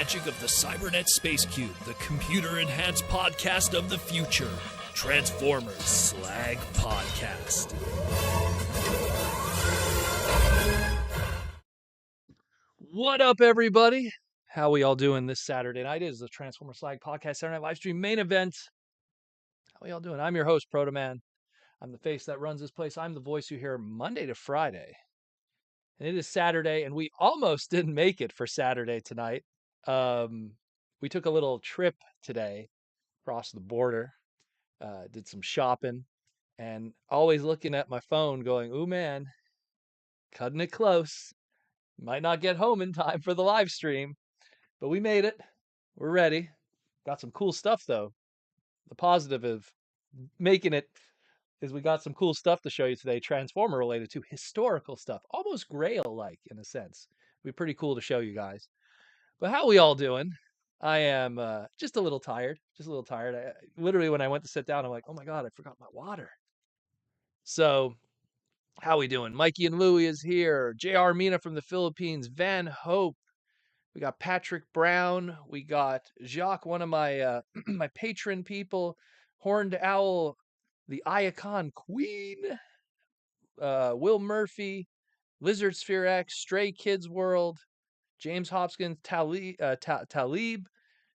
magic of the Cybernet Space Cube, the computer-enhanced podcast of the future. Transformers Slag Podcast. What up, everybody? How we all doing this Saturday night? It is the Transformers Slag Podcast Saturday Night Live Stream main event. How we all doing? I'm your host, Proto Man. I'm the face that runs this place. I'm the voice you hear Monday to Friday. And it is Saturday, and we almost didn't make it for Saturday tonight. We took a little trip today across the border, did some shopping, and always looking at my phone going, ooh, man, cutting it close. Might not get home in time for the live stream, but we made it. We're ready. Got some cool stuff, though. The positive of making it is we got some cool stuff to show you today, Transformer related to historical stuff, almost Grail-like in a sense. It'd be pretty cool to show you guys. But how we all doing? I am just a little tired. Literally, when I went to sit down, I'm like, oh my God, I forgot my water. So, how we doing? Mikey and Louie is here. J.R. Mina from the Philippines. Van Hope. We got Patrick Brown. We got Jacques, one of my my patron people. Horned Owl, the Iacon Queen. Will Murphy. Lizard Sphere X. Stray Kids World. James Hopkins. Talib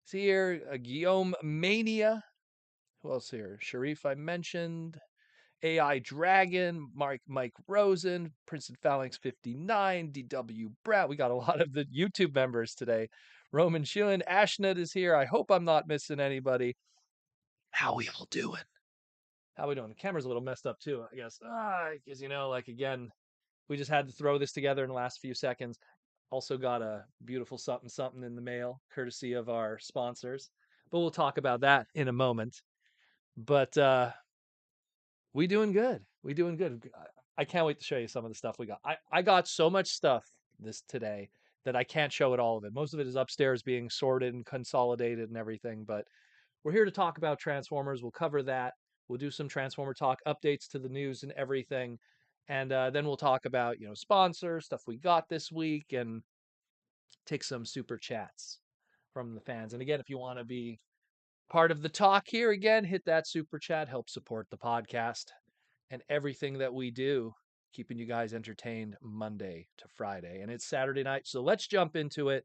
is here. Guillaume Mania. Who else here? Sharif, I mentioned. AI Dragon, Mike Rosen, Princeton Phalanx 59, DW Brown. We got a lot of the YouTube members today. Roman Schillen, Ashnet is here. I hope I'm not missing anybody. How we all doing? How we doing? The camera's a little messed up too, I guess. Because, again, we just had to throw this together in the last few seconds. Also got a beautiful something in the mail, courtesy of our sponsors. But we'll talk about that in a moment. But, we doing good. I can't wait to show you some of the stuff we got. I got so much stuff today that I can't show it all of it. Most of it is upstairs being sorted and consolidated and everything. But we're here to talk about Transformers. We'll cover that. We'll do some Transformer talk, updates to the news and everything. And then we'll talk about, sponsors, stuff we got this week, and take some super chats from the fans. And again, if you want to be part of the talk here, again, hit that super chat, help support the podcast and everything that we do, keeping you guys entertained Monday to Friday. And it's Saturday night, so let's jump into it.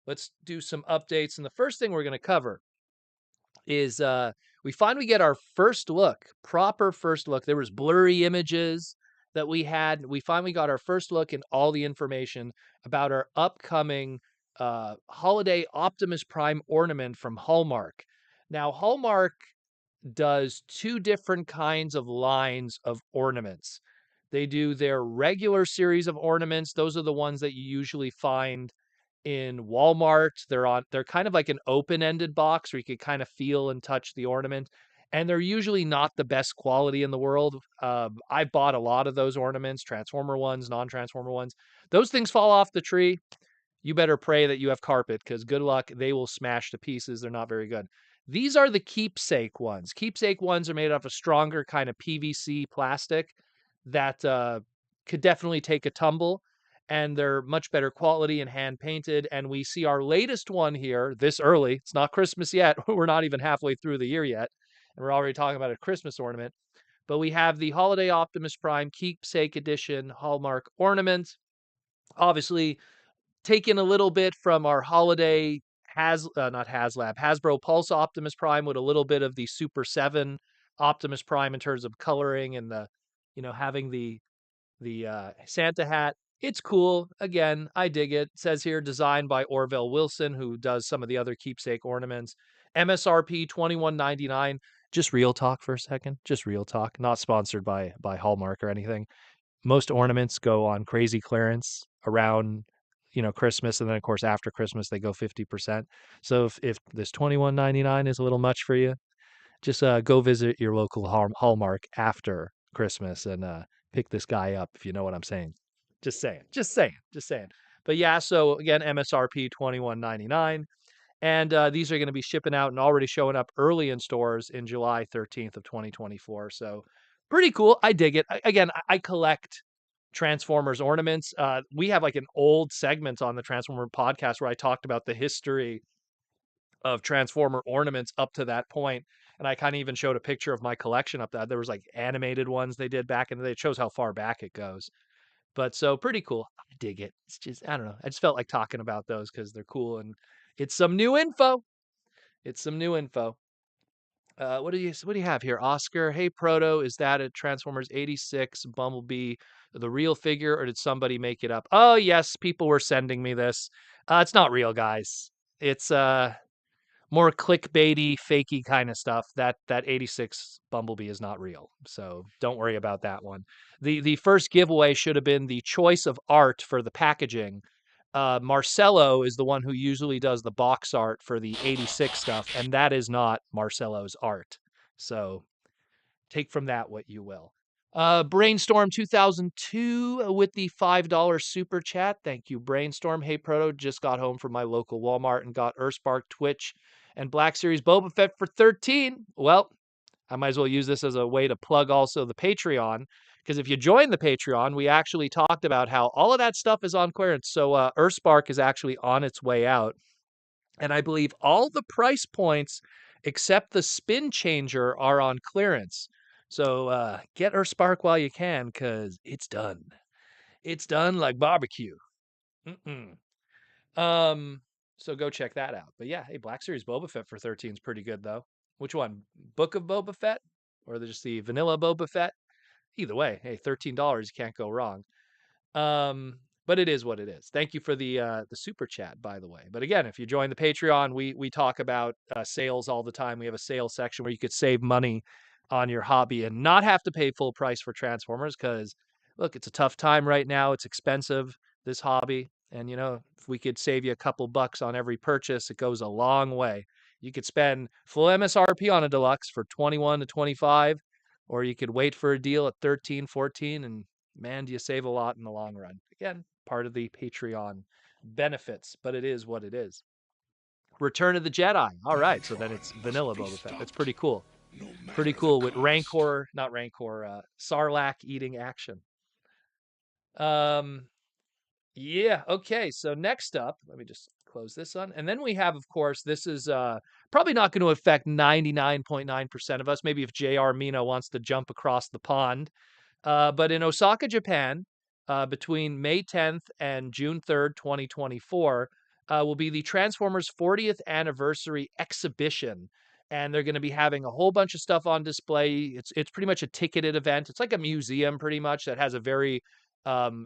Let's do some updates. And the first thing we're going to cover is we finally get our proper first look. There was blurry images that we had. We finally got our first look and all the information about our upcoming holiday Optimus Prime ornament from Hallmark. Now, Hallmark does two different kinds of lines of ornaments. They do their regular series of ornaments. Those are the ones that you usually find in Walmart. They're kind of like an open-ended box where you can kind of feel and touch the ornament. And they're usually not the best quality in the world. I bought a lot of those ornaments, Transformer ones, non-Transformer ones. Those things fall off the tree. You better pray that you have carpet, because good luck, they will smash to pieces. They're not very good. These are the keepsake ones. Keepsake ones are made out of a stronger kind of PVC plastic that could definitely take a tumble, and they're much better quality and hand painted. And we see our latest one here this early. It's not Christmas yet. We're not even halfway through the year yet, and we're already talking about a Christmas ornament. But we have the Holiday Optimus Prime Keepsake Edition Hallmark ornament. Obviously, taken a little bit from our holiday Hasbro Pulse Optimus Prime with a little bit of the Super 7 Optimus Prime in terms of coloring and having the Santa hat. It's cool. Again, I dig it. It says here designed by Orville Wilson, who does some of the other keepsake ornaments. MSRP $21.99. Just real talk for a second. Just real talk. Not sponsored by Hallmark or anything. Most ornaments go on crazy clearance around Christmas, and then of course after Christmas they go 50%. So if this $21.99 is a little much for you, just go visit your local Hallmark after Christmas and pick this guy up, if you know what I'm saying. Just saying. But yeah, so again, MSRP $21.99, and these are going to be shipping out and already showing up early in stores in July 13th of 2024. So pretty cool. I dig it. Again, I collect Transformers ornaments. We have like an old segment on the Transformer podcast where I talked about the history of Transformer ornaments up to that point. And I kind of even showed a picture of my collection up there. There was like animated ones they did back in the day. It shows how far back it goes. But so pretty cool. I dig it. It's just, I don't know. I just felt like talking about those because they're cool and it's some new info. It's some new info. What do you have here? Oscar, hey Proto, is that a Transformers 86 Bumblebee the real figure or did somebody make it up? Oh yes, people were sending me this. It's not real, guys. It's more clickbaity, fakey kind of stuff. That 86 Bumblebee is not real. So don't worry about that one. The first giveaway should have been the choice of art for the packaging. Marcelo is the one who usually does the box art for the 86 stuff, and that is not Marcelo's art. So take from that what you will. Brainstorm 2002 with the $5 super chat. Thank you, Brainstorm. Hey, Proto, just got home from my local Walmart and got Earthspark, Twitch, and Black Series Boba Fett for 13. Well, I might as well use this as a way to plug also the Patreon. Because if you join the Patreon, we actually talked about how all of that stuff is on clearance. So Earthspark is actually on its way out. And I believe all the price points except the spin changer are on clearance. So get Earthspark while you can because it's done. It's done like barbecue. Mm-mm. So go check that out. But yeah, hey, Black Series Boba Fett for 13 is pretty good though. Which one? Book of Boba Fett? Or just the vanilla Boba Fett? Either way, hey, $13, you can't go wrong. But it is what it is. Thank you for the super chat, by the way. But again, if you join the Patreon, we talk about sales all the time. We have a sales section where you could save money on your hobby and not have to pay full price for Transformers because look, it's a tough time right now. It's expensive, this hobby. And if we could save you a couple bucks on every purchase, it goes a long way. You could spend full MSRP on a deluxe for 21 to 25, or you could wait for a deal at 13, 14, and man, do you save a lot in the long run. Again, part of the Patreon benefits, but it is what it is. Return of the Jedi. All right, so then it's vanilla Boba Fett. That's pretty cool. Pretty cool with not Rancor, Sarlacc eating action. Yeah, okay, so next up, let me just close this on. And then we have, of course, this is probably not going to affect 99.9% of us. Maybe if JR Mina wants to jump across the pond. But in Osaka, Japan, between May 10th and June 3rd, 2024, will be the Transformers 40th anniversary exhibition. And they're going to be having a whole bunch of stuff on display. It's pretty much a ticketed event. It's like a museum pretty much that has a very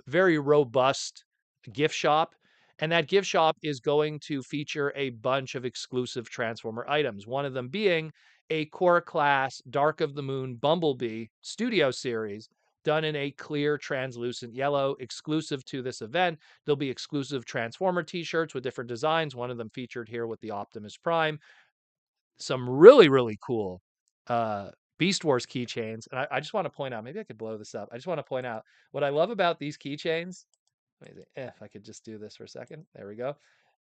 robust gift shop. And that gift shop is going to feature a bunch of exclusive Transformer items. One of them being a core class Dark of the Moon Bumblebee studio series done in a clear translucent yellow exclusive to this event. There'll be exclusive Transformer t-shirts with different designs. One of them featured here with the Optimus Prime. Some really, really cool Beast Wars keychains. And I just want to point out, maybe I could blow this up. I just want to point out what I love about these keychains. If I could just do this for a second. There we go.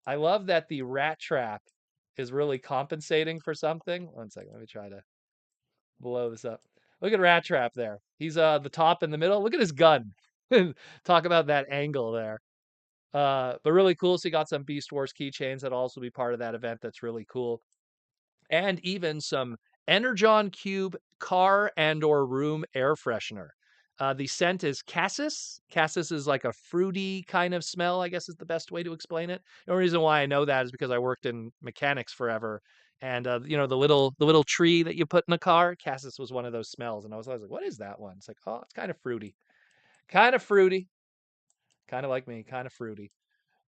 I love that the rat trap is really compensating for something. One second. Let me try to blow this up. Look at Rat Trap there. He's the top in the middle. Look at his gun. Talk about that angle there. But really cool. So you got some Beast Wars keychains that'll also be part of that event. That's really cool. And even some Energon Cube car and or room air freshener. The scent is cassis. Cassis is like a fruity kind of smell, I guess is the best way to explain it. The only reason why I know that is because I worked in mechanics forever. And the little tree that you put in a car, cassis was one of those smells. And I was always like, what is that one? It's like, oh, it's kind of fruity. Kind of fruity. Kind of like me, kind of fruity.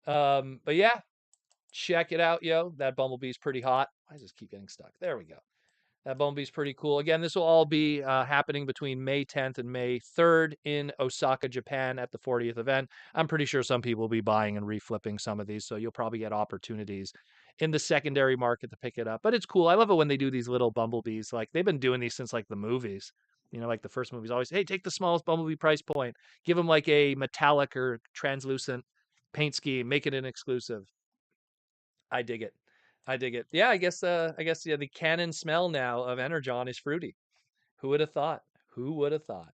But yeah, check it out, yo. That Bumblebee's pretty hot. I just keep getting stuck. There we go. That Bumblebee's pretty cool. Again, this will all be happening between May 10th and May 3rd in Osaka, Japan at the 40th event. I'm pretty sure some people will be buying and reflipping some of these, so you'll probably get opportunities in the secondary market to pick it up. But it's cool. I love it when they do these little Bumblebees. Like they've been doing these since like the movies. Like the first movie's always, hey, take the smallest Bumblebee price point. Give them like a metallic or translucent paint scheme. Make it an exclusive. I dig it. I dig it. Yeah, yeah, the canon smell now of Energon is fruity. Who would have thought? Who would have thought?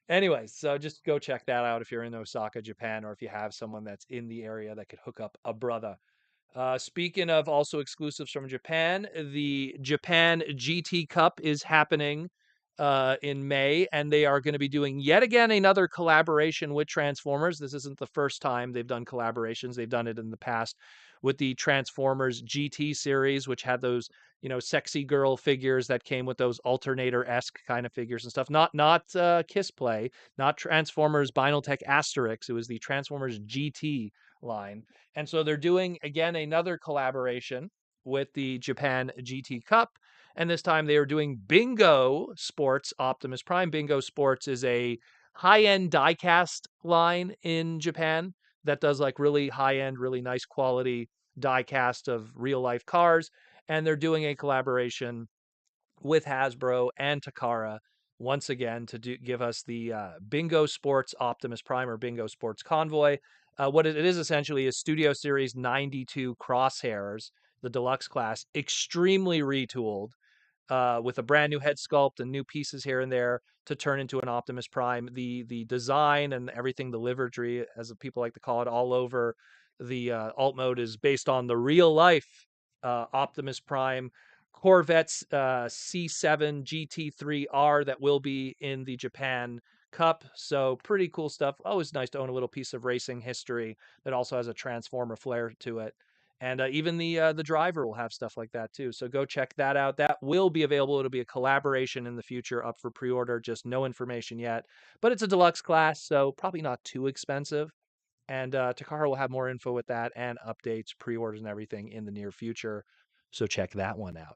Anyways, so just go check that out if you're in Osaka, Japan, or if you have someone that's in the area that could hook up a brother. Speaking of also exclusives from Japan, the Japan GT Cup is happening in May, and they are going to be doing yet again another collaboration with Transformers. This isn't the first time they've done collaborations. They've done it in the past with the Transformers GT series, which had those, sexy girl figures that came with those alternator-esque kind of figures and stuff. Not Kiss Play, not Transformers Binaltech Asterix. It was the Transformers GT line. And so they're doing again another collaboration with the Japan GT Cup. And this time they are doing Bingo Sports Optimus Prime. Bingo Sports is a high-end diecast line in Japan that does like really high-end, really nice quality diecast of real-life cars. And they're doing a collaboration with Hasbro and Takara once again to give us the Bingo Sports Optimus Prime or Bingo Sports Convoy. What it is essentially is Studio Series 92 Crosshairs, the deluxe class, extremely retooled with a brand new head sculpt and new pieces here and there to turn into an Optimus Prime. The design and everything, the livery, as people like to call it, all over the alt mode is based on the real life Optimus Prime Corvette's C7 GT3R that will be in the Japan Cup. So pretty cool stuff. Always nice to own a little piece of racing history that also has a Transformer flair to it. And even the driver will have stuff like that too. So go check that out. That will be available. It'll be a collaboration in the future, up for pre-order. Just no information yet. But it's a deluxe class, so probably not too expensive. And Takara will have more info with that and updates, pre-orders, and everything in the near future. So check that one out.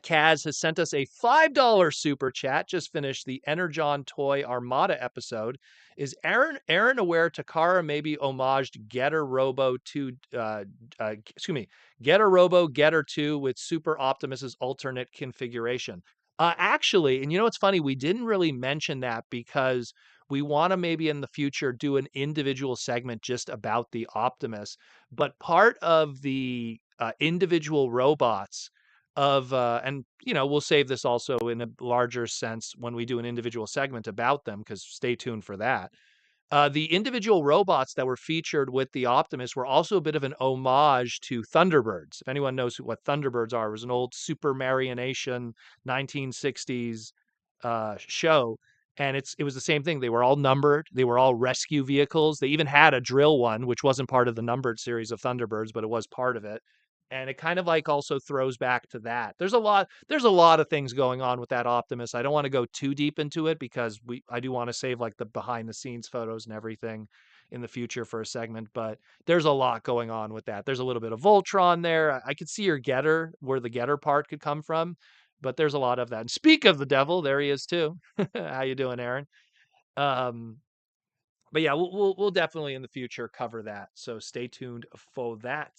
Kaz has sent us a $5 super chat. Just finished the Energon Toy Armada episode. Is Aaron aware Takara maybe homaged Getter Robo 2, Getter Robo Getter 2 with Super Optimus's alternate configuration? Actually, and it's funny, we didn't really mention that because we want to maybe in the future do an individual segment just about the Optimus. But part of the individual robots and we'll save this also in a larger sense when we do an individual segment about them, because stay tuned for that. The individual robots that were featured with the Optimus were also a bit of an homage to Thunderbirds. If anyone knows what Thunderbirds are, it was an old Super Marionation 1960s show. And it was the same thing. They were all numbered. They were all rescue vehicles. They even had a drill one, which wasn't part of the numbered series of Thunderbirds, but it was part of it. And it kind of like also throws back to that. There's a lot of things going on with that Optimus. I don't want to go too deep into it because I do want to save like the behind the scenes photos and everything in the future for a segment, but there's a lot going on with that. There's a little bit of Voltron there. I could see your Getter, where the Getter part could come from, but there's a lot of that. And speak of the devil, there he is too. How you doing, Aaron? Um, but yeah, we'll definitely in the future cover that. So stay tuned for that.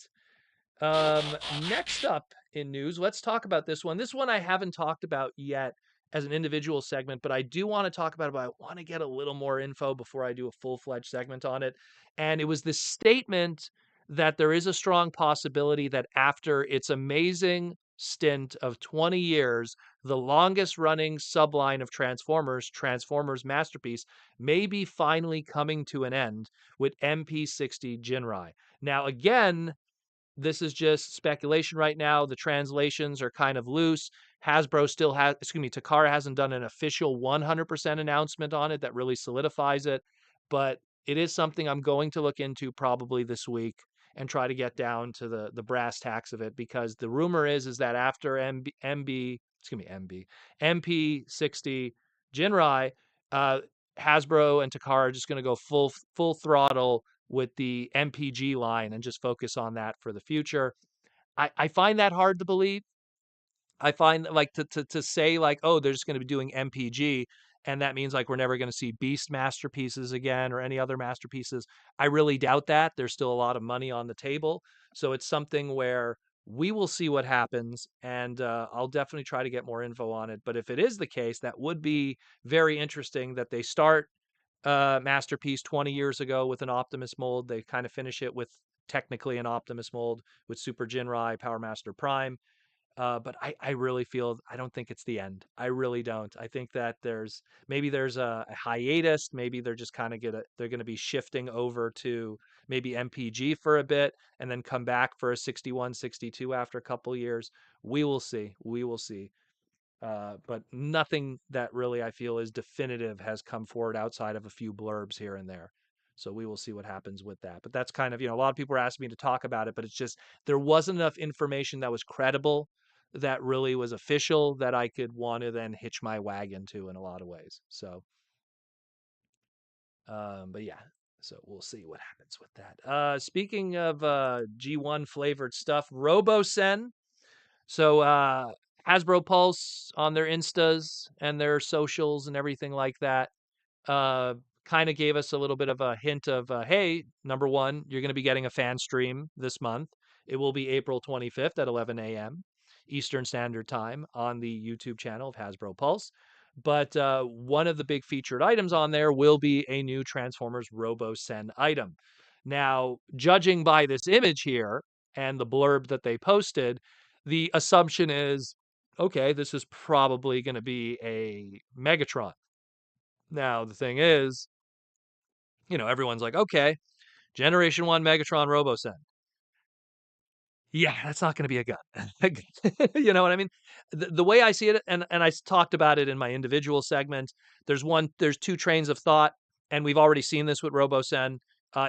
Next up in news, let's talk about this one. This one I haven't talked about yet as an individual segment, but I do want to talk about it, but I want to get a little more info before I do a full-fledged segment on it. And it was this statement that there is a strong possibility that after its amazing stint of 20 years, the longest running subline of Transformers Masterpiece, may be finally coming to an end with MP60 Jinrai. Now, again, this is just speculation right now. The translations are kind of loose. Takara hasn't done an official 100% announcement on it that really solidifies it, but it is something I'm going to look into probably this week and try to get down to the brass tacks of it, because the rumor is that after MP60 Jinrai, Hasbro and Takara are just going to go full throttle with the MPG line and just focus on that for the future. I find that hard to believe. I find like to say like, oh, they're just going to be doing MPG, and that means like we're never going to see Beast masterpieces again or any other masterpieces. I really doubt that. There's still a lot of money on the table, so it's something where we will see what happens, and I'll definitely try to get more info on it. But if it is the case, that would be very interesting that they start Masterpiece 20 years ago with an Optimus mold. They kind of finish it with technically an Optimus mold with Super Jinrai, Power Master Prime. But I really feel I don't think it's the end. I really don't. I think that there's a hiatus. Maybe they're just kind of they're gonna be shifting over to maybe MPG for a bit and then come back for a 61, 62 after a couple years. We will see. We will see. But nothing that really I feel is definitive has come forward outside of a few blurbs here and there. So we will see what happens with that. But that's kind of, a lot of people are asking me to talk about it, but it's just there wasn't enough information that was credible, that really was official, that I could want to then hitch my wagon to in a lot of ways. So, but yeah, so we'll see what happens with that. Speaking of G1 flavored stuff, Robosen. So Hasbro Pulse on their Instas and their socials and everything like that uh, kind of gave us a little bit of a hint of, hey, number one, you're going to be getting a fan stream this month. It will be April 25th at 11 a.m. Eastern Standard Time on the YouTube channel of Hasbro Pulse. But one of the big featured items on there will be a new Transformers Robosen item. Now, judging by this image here and the blurb that they posted, the assumption is, okay, this is probably going to be a Megatron. Now, the thing is, everyone's like, okay, Generation 1 Megatron Robosen. Yeah, that's not gonna be a gun. You know what I mean? The way I see it, and talked about it in my individual segment, there's two trains of thought, and we've already seen this with Robosen.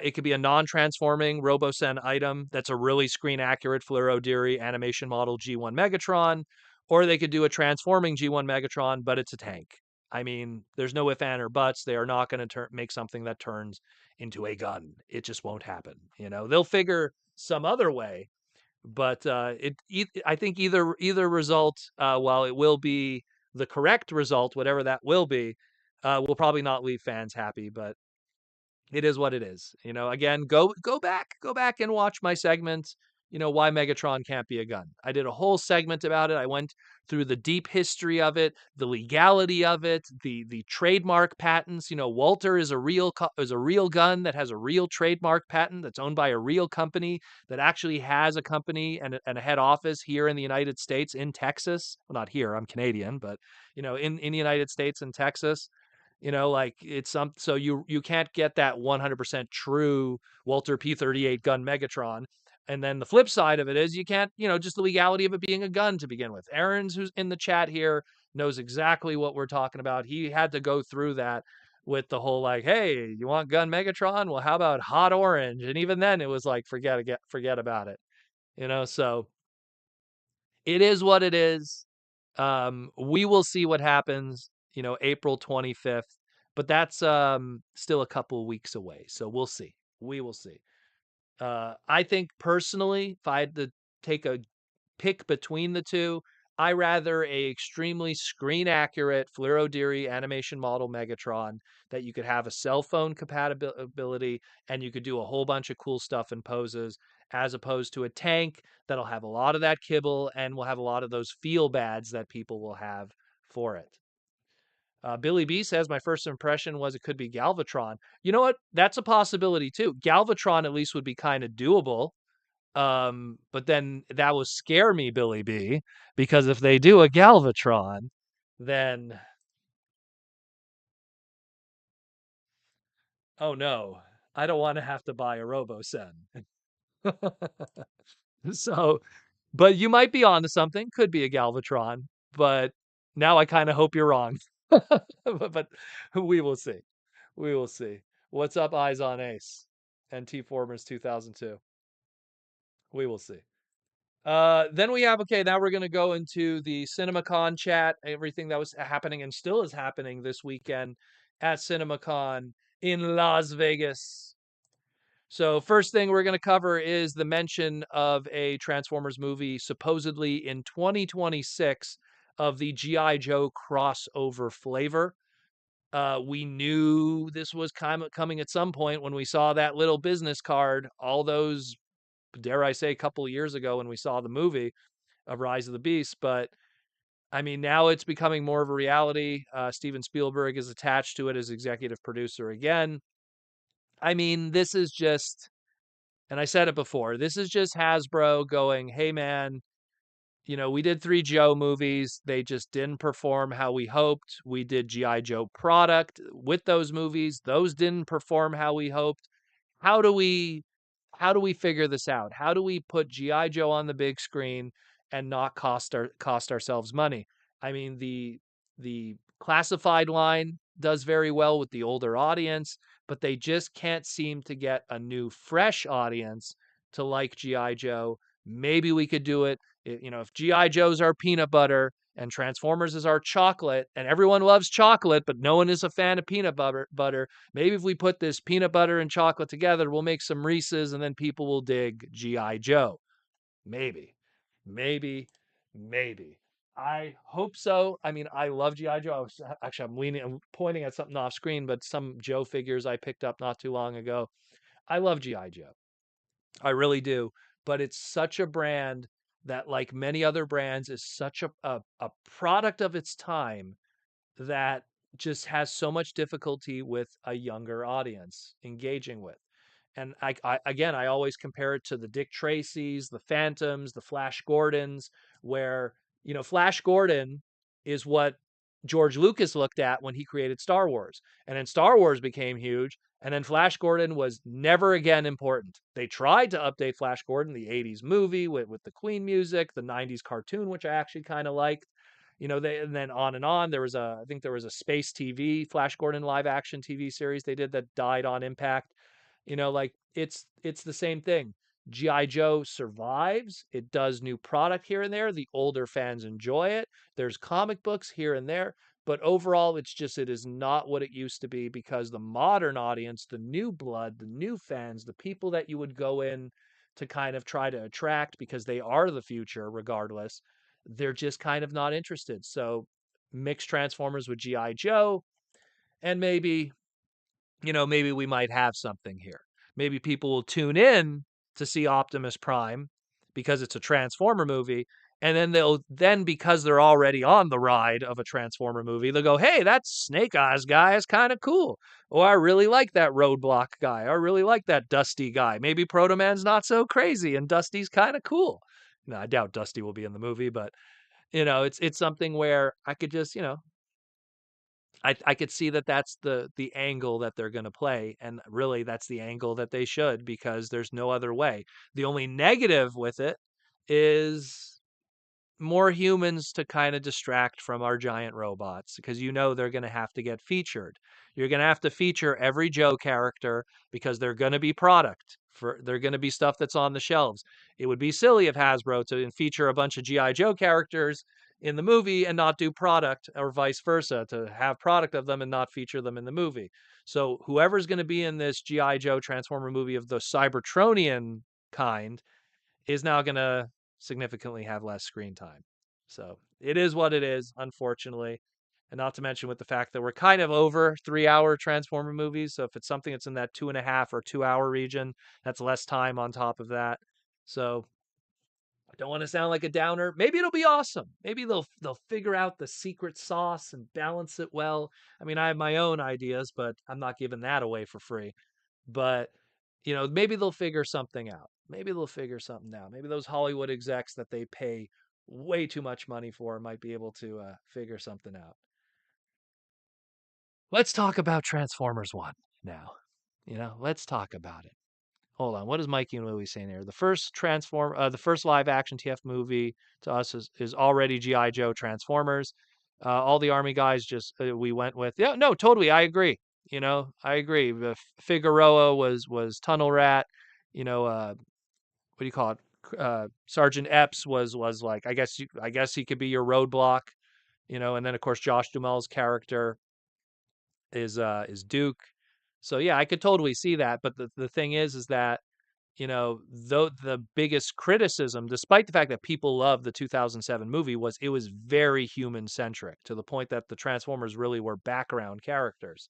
It could be a non-transforming Robosen item that's a really screen-accurate Fluoro Deary animation model G1 Megatron, or they could do a transforming G1 Megatron, but it's a tank. I mean, there's no if, and, or buts. They are not gonna make something that turns into a gun. It just won't happen, They'll figure some other way, but I think either result, while it will be the correct result, whatever that will be, will probably not leave fans happy. But it is what it is. Again, go back and watch my segment, why Megatron can't be a gun. I did a whole segment about it. I went through the deep history of it, the legality of it, the trademark patents. Walter is a real gun that has a real trademark patent that's owned by a real company that actually has a company and a head office here in the United States in Texas. Well, not here, I'm Canadian, but in the United States in Texas. Like it's so you can't get that 100% true Walter P38 gun Megatron. And then the flip side of it is you can't, just the legality of it being a gun to begin with. Aaron's, who's in the chat here, knows exactly what we're talking about. He had to go through that with the whole like, hey, you want gun Megatron? Well, how about hot orange? And even then it was like, forget about it. So it is what it is. We will see what happens, April 25th, but that's still a couple weeks away. So we'll see. We will see. I think personally, if I had to take a pick between the two, I rather a extremely screen accurate Fluoro Deary animation model Megatron that you could have a cell phone compatibility and you could do a whole bunch of cool stuff and poses, as opposed to a tank that'll have a lot of that kibble and will have a lot of those feel bads that people will have for it. Billy B says, my first impression was it could be Galvatron. You know what? That's a possibility too. Galvatron at least would be kind of doable. But then that will scare me, Billy B, because if they do a Galvatron, then oh no, I don't want to have to buy a Robosen. So, but you might be onto something. Could be a Galvatron, but now I kind of hope you're wrong. But we will see. We will see. What's up, Eyes on Ace and T Formers 2002? We will see. Then we have, okay, now we're going to go into the Cinemacon chat, everything that was happening and still is happening this weekend at Cinemacon in Las Vegas. So, first thing we're going to cover is the mention of a Transformers movie supposedly in 2026 of the G.I. Joe crossover flavor. We knew this was coming at some point when we saw that little business card, all those, dare I say, a couple of years ago when we saw the movie of Rise of the Beast. But I mean, now it's becoming more of a reality. Steven Spielberg is attached to it as executive producer again. I mean, this is just, and I said it before, this is just Hasbro going, hey man, we did 3 Joe movies. They just didn't perform how we hoped. We did G.I. Joe product with those movies. Those didn't perform how we hoped. How do we how do we figure this out? How do we put G.I. Joe on the big screen and not cost ourselves money? I mean, the classified line does very well with the older audience, but they just can't seem to get a new fresh audience to like G.I. Joe. Maybe we could do it, if GI Joe's our peanut butter and Transformers is our chocolate, and everyone loves chocolate, but no one is a fan of peanut butter. Maybe if we put this peanut butter and chocolate together, we'll make some Reese's, and then people will dig GI Joe. Maybe, maybe, maybe. I hope so. I mean, I love GI Joe. I'm pointing at something off screen, but some Joe figures I picked up not too long ago. I love GI Joe. I really do. But it's such a brand that, like many other brands, is such a product of its time that just has so much difficulty with a younger audience engaging with. And again, I always compare it to the Dick Tracys, the Phantoms, the Flash Gordons, where, Flash Gordon is what George Lucas looked at when he created Star Wars. And then Star Wars became huge. And then Flash Gordon was never again important. They tried to update Flash Gordon, the 80s movie with the Queen music, the 90s cartoon, which I actually kind of liked. And then on and on. I think there was a Space TV, Flash Gordon live action TV series they did that died on impact. Like it's the same thing. GI Joe survives. It does new product here and there. The older fans enjoy it. There's comic books here and there, but overall it is not what it used to be, because the modern audience, the new blood, the new fans, the people that you would go in to kind of try to attract because they are the future regardless, they're just kind of not interested. So mix Transformers with GI Joe, and maybe we might have something here. Maybe people will tune in to see Optimus Prime because it's a Transformer movie. And then because they're already on the ride of a Transformer movie, they'll go, hey, that Snake Eyes guy is kind of cool. Or I really like that Roadblock guy. Or I really like that Dusty guy. Maybe Proto Man's not so crazy and Dusty's kind of cool. No, I doubt Dusty will be in the movie, but it's something where I could just, I could see that that's the angle that they're going to play, and really that's the angle that they should, because there's no other way. The only negative with it is more humans to kind of distract from our giant robots, because they're going to have to get featured. You're going to have to feature every Joe character because they're going to be they're going to be stuff that's on the shelves. It would be silly of Hasbro to feature a bunch of GI Joe characters in the movie and not do product, or vice versa, to have product of them and not feature them in the movie. So whoever's going to be in this GI Joe Transformer movie of the Cybertronian kind is now going to significantly have less screen time. So it is what it is, unfortunately. And not to mention with the fact that we're kind of over 3-hour Transformer movies. So if it's something that's in that 2.5 or 2-hour region, that's less time on top of that. So I don't want to sound like a downer. Maybe it'll be awesome. Maybe they'll figure out the secret sauce and balance it well. I mean, I have my own ideas, but I'm not giving that away for free. But maybe they'll figure something out. Maybe they'll figure something out. Maybe those Hollywood execs that they pay way too much money for might be able to figure something out. Let's talk about Transformers 1 now. Let's talk about it. Hold on. What is Mikey and Louie saying here? The first live action TF movie to us is already G.I. Joe Transformers. All the Army guys we went with. Yeah, no, totally. I agree. I agree. Figueroa was Tunnel Rat. What do you call it? Sergeant Epps was like, I guess he could be your Roadblock. And then of course Josh Duhamel's character is Duke. So yeah, I could totally see that. But the thing is that though the biggest criticism, despite the fact that people love the 2007 movie, was it was very human centric, to the point that the Transformers really were background characters,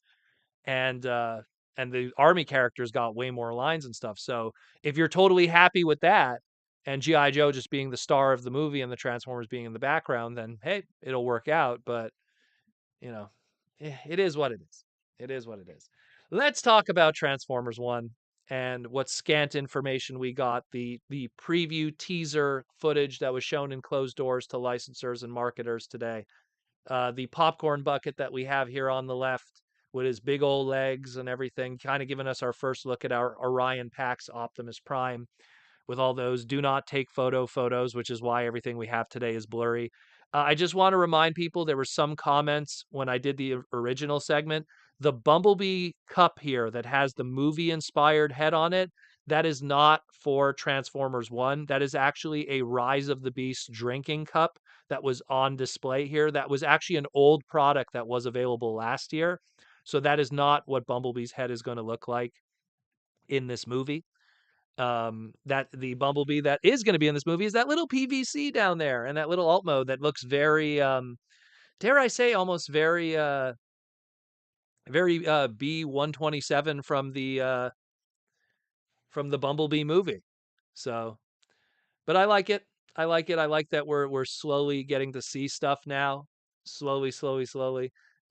and the Army characters got way more lines and stuff. So if you're totally happy with that, and GI Joe just being the star of the movie and the Transformers being in the background, then hey, it'll work out. But it is what it is. It is what it is. Let's talk about Transformers 1. and what scant information we got, the preview teaser footage that was shown in closed doors to licensors and marketers today. The popcorn bucket that we have here on the left with his big old legs and everything, kind of giving us our first look at our Orion Pax Optimus Prime with all those do not take photos, which is why everything we have today is blurry. I just want to remind people there were some comments when I did the original segment. The Bumblebee cup here that has the movie inspired head on it, that is not for Transformers 1. That is actually a Rise of the Beast drinking cup that was on display here. That was actually an old product that was available last year. So that is not what Bumblebee's head is going to look like in this movie. That the Bumblebee that is going to be in this movie is that little PVC down there and that little alt mode that looks very dare I say almost very B127 from the Bumblebee movie. So, but I like it. I like it. I like that we're slowly getting to see stuff now. Slowly.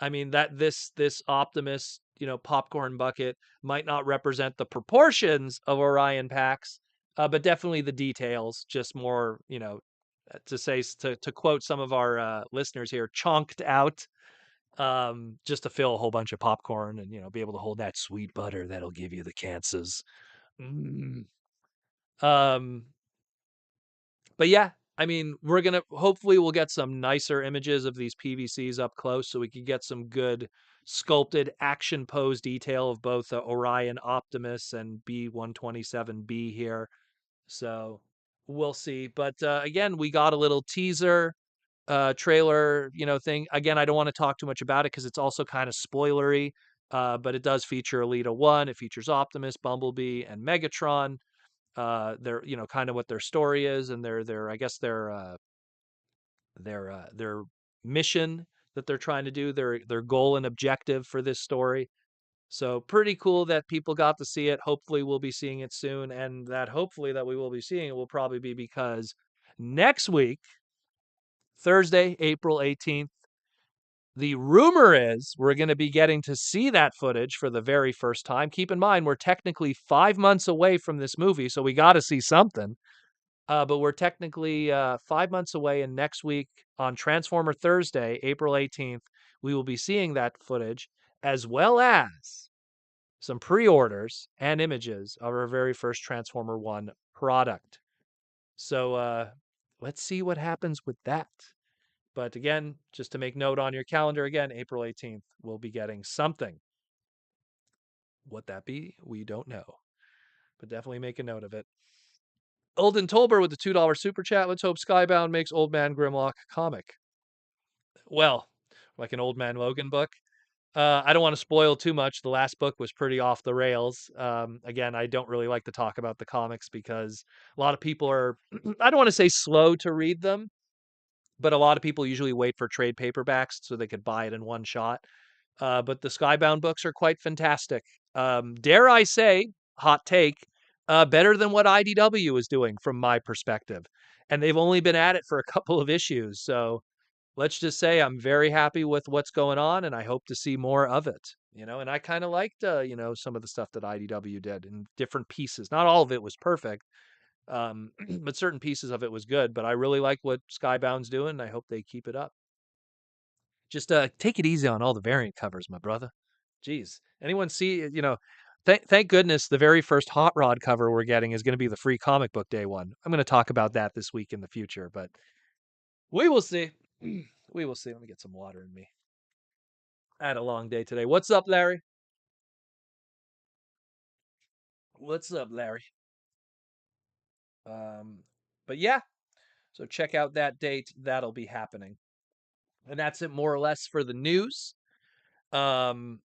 I mean that this Optimus, popcorn bucket might not represent the proportions of Orion Pax, but definitely the details. Just more, to quote some of our listeners here, chonked out, just to fill a whole bunch of popcorn and be able to hold that sweet butter that'll give you the cancers. Mm. Um, but yeah, I mean, hopefully we'll get some nicer images of these PVCs up close so we can get some good sculpted action pose detail of both Orion Optimus and B127B here. So we'll see. But again, we got a little teaser trailer, thing. Again, I don't want to talk too much about it because it's also kind of spoilery. But it does feature Elita 1. It features Optimus, Bumblebee, and Megatron. Their kind of what their story is and their I guess their mission that they're trying to do, their goal and objective for this story. So pretty cool that people got to see it. Hopefully we'll be seeing it soon, and that hopefully that we will be seeing it will probably be because next week, Thursday, April 18th, the rumor is we're going to be getting to see that footage for the very first time. Keep in mind, we're technically 5 months away from this movie, so we got to see something. But we're technically 5 months away, and next week on Transformer Thursday, April 18th, we will be seeing that footage, as well as some pre-orders and images of our very first Transformer 1 product. So let's see what happens with that. But again, just to make note on your calendar again, April 18th, we'll be getting something. What that be, we don't know. But definitely make a note of it. Olden Tolber with the $2 super chat. Let's hope Skybound makes Old Man Grimlock comic. Well, like an Old Man Logan book. I don't want to spoil too much. The last book was pretty off the rails. Again, I don't really like to talk about the comics because a lot of people are, I don't want to say slow to read them, but a lot of people usually wait for trade paperbacks so they could buy it in one shot. But the Skybound books are quite fantastic. Dare I say, hot take, better than what IDW is doing from my perspective. And they've only been at it for a couple of issues. So let's just say I'm very happy with what's going on and I hope to see more of it. And I kind of liked, some of the stuff that IDW did in different pieces. Not all of it was perfect, but certain pieces of it was good. But I really like what Skybound's doing, and I hope they keep it up. Just take it easy on all the variant covers, my brother. Jeez. Anyone see, thank goodness the very first Hot Rod cover we're getting is going to be the free comic book day one. I'm going to talk about that this week in the future, but we will see. We will see. Let me get some water in me. I had a long day today. What's up, Larry? What's up, Larry? But yeah, so check out that date. That'll be happening. And that's it more or less for the news. Um,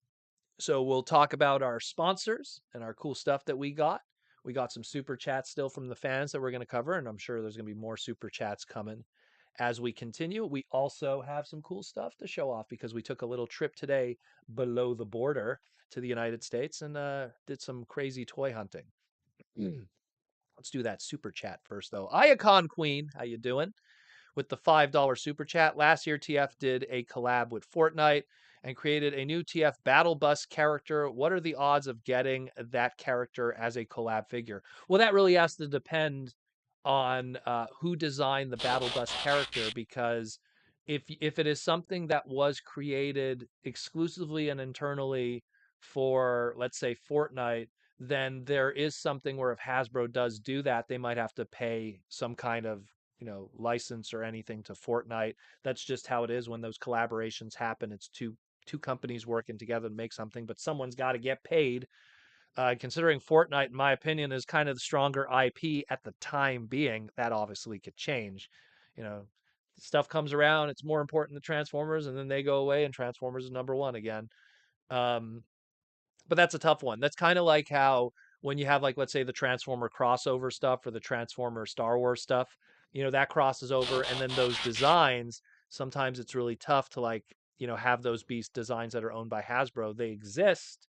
So we'll talk about our sponsors and our cool stuff that we got. We got some super chats still from the fans that we're going to cover, and I'm sure there's going to be more super chats coming as we continue. We also have some cool stuff to show off because we took a little trip today below the border to the United States and did some crazy toy hunting. Let's do that super chat first, though. Iacon Queen, how you doing? with the $5 super chat. Last year, TF did a collab with Fortnite and created a new TF Battle Bus character. What are the odds of getting that character as a collab figure? Well, that really has to depend on who designed the Battle Bus character, because if it is something that was created exclusively and internally for, let's say, Fortnite, then there is something where if Hasbro does do that, they might have to pay some kind of, license or anything to Fortnite. That's just how it is when those collaborations happen. It's two companies working together to make something, but someone's got to get paid. Considering Fortnite, in my opinion, is kind of the stronger IP at the time being, that obviously could change. You know, stuff comes around, it's more important than Transformers, and then they go away, and Transformers is number one again. Um, but that's a tough one. That's kind of like how when you have, like, let's say the Transformer crossover stuff or the Transformer Star Wars stuff, that crosses over, and then those designs, sometimes it's really tough to, like, have those beast designs that are owned by Hasbro. They exist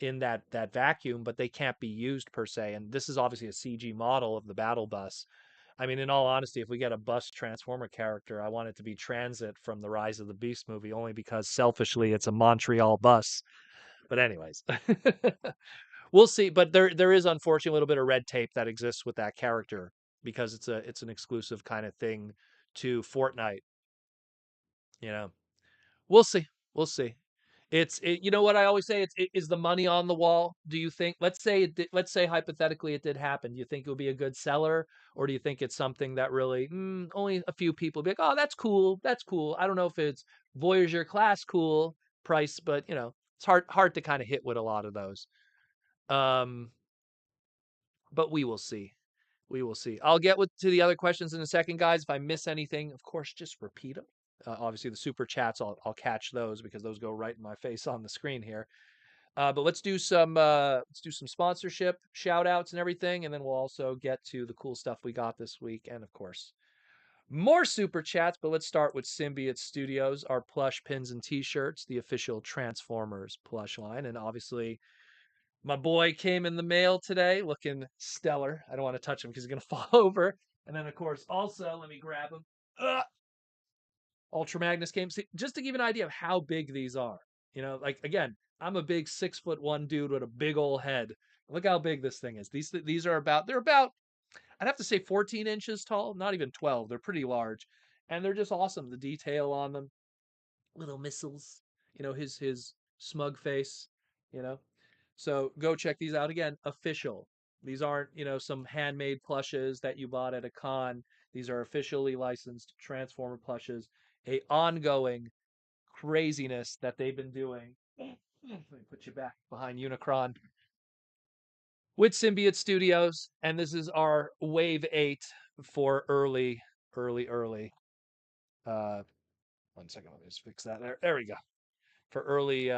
in that vacuum, but they can't be used per se. And this is obviously a CG model of the battle bus. I mean, in all honesty, if we get a bus Transformer character, I want it to be Transit from the Rise of the Beast movie, only because selfishly it's a Montreal bus. But anyways, we'll see. But there is unfortunately a little bit of red tape that exists with that character, because it's an exclusive kind of thing to Fortnite. You know, we'll see. We'll see. You know what I always say? Is the money on the wall? Do you think? Let's say hypothetically it did happen. Do you think it would be a good seller, or do you think it's something that really only a few people would be like, oh, that's cool, that's cool. I don't know if it's Voyager class cool price, but it's hard to kind of hit with a lot of those. Um, but we will see. We will see. I'll get to the other questions in a second, guys. If I miss anything, of course, just repeat them. Obviously, the super chats, I'll catch those because those go right in my face on the screen here. But let's do some sponsorship shout outs and everything, and then we'll also get to the cool stuff we got this week, and of course, more super chats. But let's start with Symbiote Studios, our plush pins and t-shirts, the official Transformers plush line, and obviously my boy came in the mail today looking stellar. I don't want to touch him because he's going to fall over. And then, of course, also, let me grab him. Ultra Magnus came. See, just to give you an idea of how big these are. Like, again, I'm a big 6'1" dude with a big old head. Look how big this thing is. These are they're about, I'd have to say 14 inches tall, not even 12. They're pretty large. And they're just awesome. The detail on them, little missiles, his smug face, you know. So go check these out. Again, official. These aren't, some handmade plushes that you bought at a con. These are officially licensed Transformer plushes. A ongoing craziness that they've been doing. Let me put you back behind Unicron with Symbiote Studios, and this is our Wave 8 for early. Uh, 1 second, let me just fix that. There we go. For early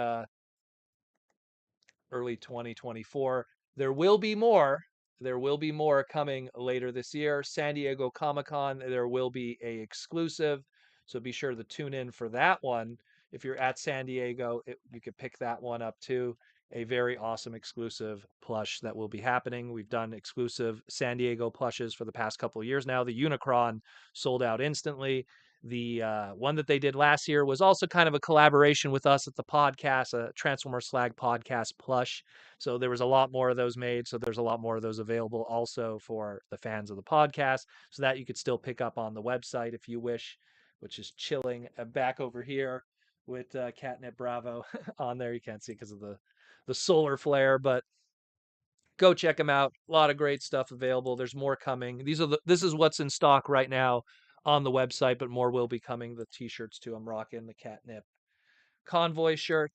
2024. There will be more. There will be more coming later this year. San Diego Comic-Con, there will be a exclusive, so be sure to tune in for that one. If you're at San Diego, you could pick that one up too. A very awesome exclusive plush that will be happening. We've done exclusive San Diego plushes for the past couple of years now. The Unicron sold out instantly. The one that they did last year was also kind of a collaboration with us at the podcast, a Transformer Slag podcast plush. So there was a lot more of those made. So there's a lot more of those available also for the fans of the podcast, so that you could still pick up on the website if you wish, which is chilling back over here with Catnip Bravo on there. You can't see because of the solar flare, but go check them out. A lot of great stuff available. There's more coming. This is what's in stock right now on the website, but more will be coming. The t-shirts too. I'm rocking the Catnip Convoy shirt.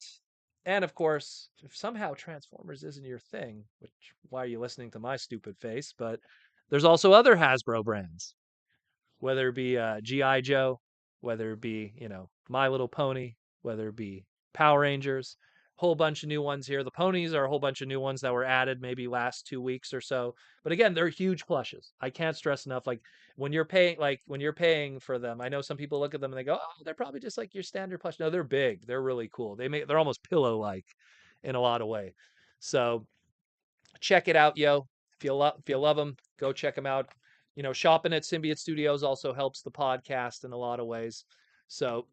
And of course, if somehow Transformers isn't your thing, which why are you listening to my stupid face? But there's also other Hasbro brands, whether it be GI Joe, whether it be My Little Pony, whether it be Power Rangers, whole bunch of new ones here. The ponies are a whole bunch of new ones that were added maybe last 2 weeks or so. But again, they're huge plushes. I can't stress enough. When you're paying for them, I know some people look at them and they go, "Oh, they're probably just like your standard plush." No, they're big. They're really cool. They're almost pillow-like in a lot of way. So check it out, yo. If you love them, go check them out. shopping at Symbiote Studios also helps the podcast in a lot of ways. So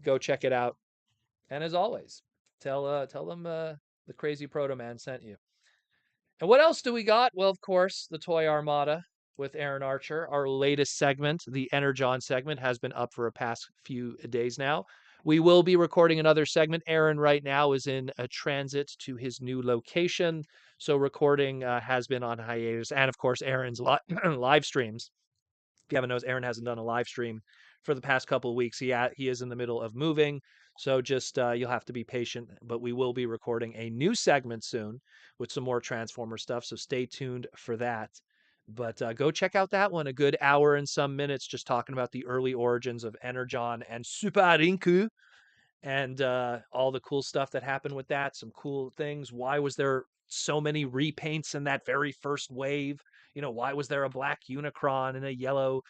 go check it out. And as always, tell them the crazy Proto Man sent you. And what else do we got? Well, of course, the Toy Armada with Aaron Archer. Our latest segment, the Energon segment, has been up for a past few days now. We will be recording another segment. Aaron right now is in a transit to his new location. So recording has been on hiatus. And of course, Aaron's live streams. If you haven't noticed, Aaron hasn't done a live stream for the past couple of weeks. He is in the middle of moving. So just you'll have to be patient, but we will be recording a new segment soon with some more Transformer stuff. So stay tuned for that. But go check out that one. A good hour and some minutes just talking about the early origins of Energon and Super Rinku and all the cool stuff that happened with that. Some cool things. Why was there so many repaints in that very first wave? Why was there a black Unicron and a yellow,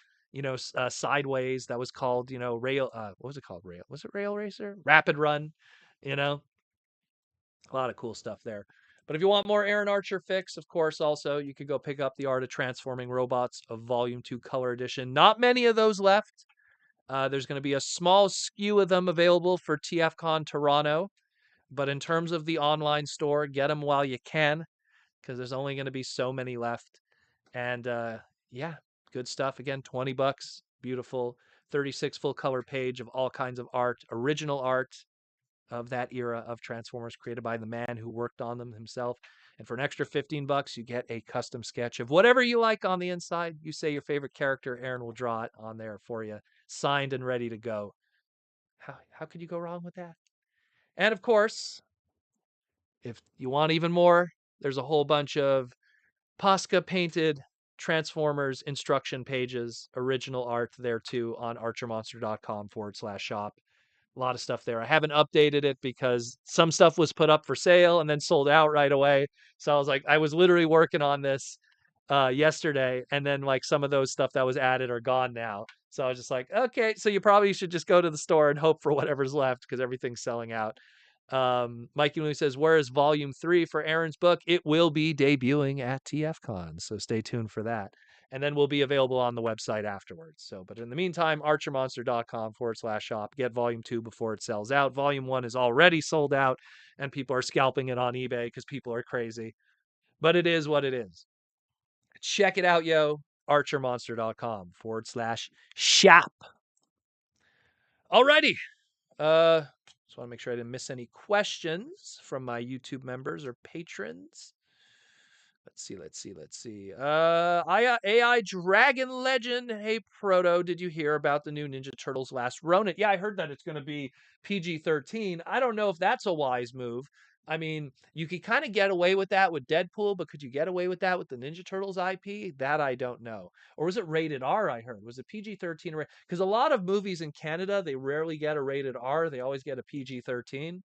sideways that was called, rail? What was it called? Rail? Was it Rail Racer? Rapid Run. You know, a lot of cool stuff there. But if you want more Aaron Archer fix, of course, also you could go pick up the Art of Transforming Robots of Volume 2 Color Edition. Not many of those left. There's going to be a small skew of them available for TFCon Toronto. But in terms of the online store, get them while you can because there's only going to be so many left. And yeah, good stuff. Again, $20. Beautiful 36 full color page of all kinds of art, original art of that era of Transformers created by the man who worked on them himself. And for an extra $15, you get a custom sketch of whatever you like on the inside. You say your favorite character, Aaron will draw it on there for you, signed and ready to go. How could you go wrong with that? And of course, if you want even more, there's a whole bunch of Posca painted Transformers instruction pages, original art there too on archermonster.com/shop. A lot of stuff there. I haven't updated it because some stuff was put up for sale and then sold out right away. So I was literally working on this yesterday, and then like some of those stuff that was added are gone now. So I was just like, okay, so you probably should just go to the store and hope for whatever's left because everything's selling out. Mikey Louie says, where is volume 3 for Aaron's book? It will be debuting at TFCon, so stay tuned for that. And then will be available on the website afterwards. So, but in the meantime, archermonster.com/shop. Get volume 2 before it sells out. Volume 1 is already sold out, and people are scalping it on eBay because people are crazy. But it is what it is. Check it out, yo. archermonster.com/shop. Alrighty. Just want to make sure I didn't miss any questions from my YouTube members or patrons. Let's see. AI Dragon Legend. Hey, Proto, did you hear about the new Ninja Turtles Last Ronin? Yeah, I heard that it's going to be PG-13. I don't know if that's a wise move. I mean, you could kind of get away with that with Deadpool, but could you get away with that with the Ninja Turtles IP? That I don't know. Or was it rated R, I heard? Was it PG-13? Because a lot of movies in Canada, they rarely get a rated R. They always get a PG-13.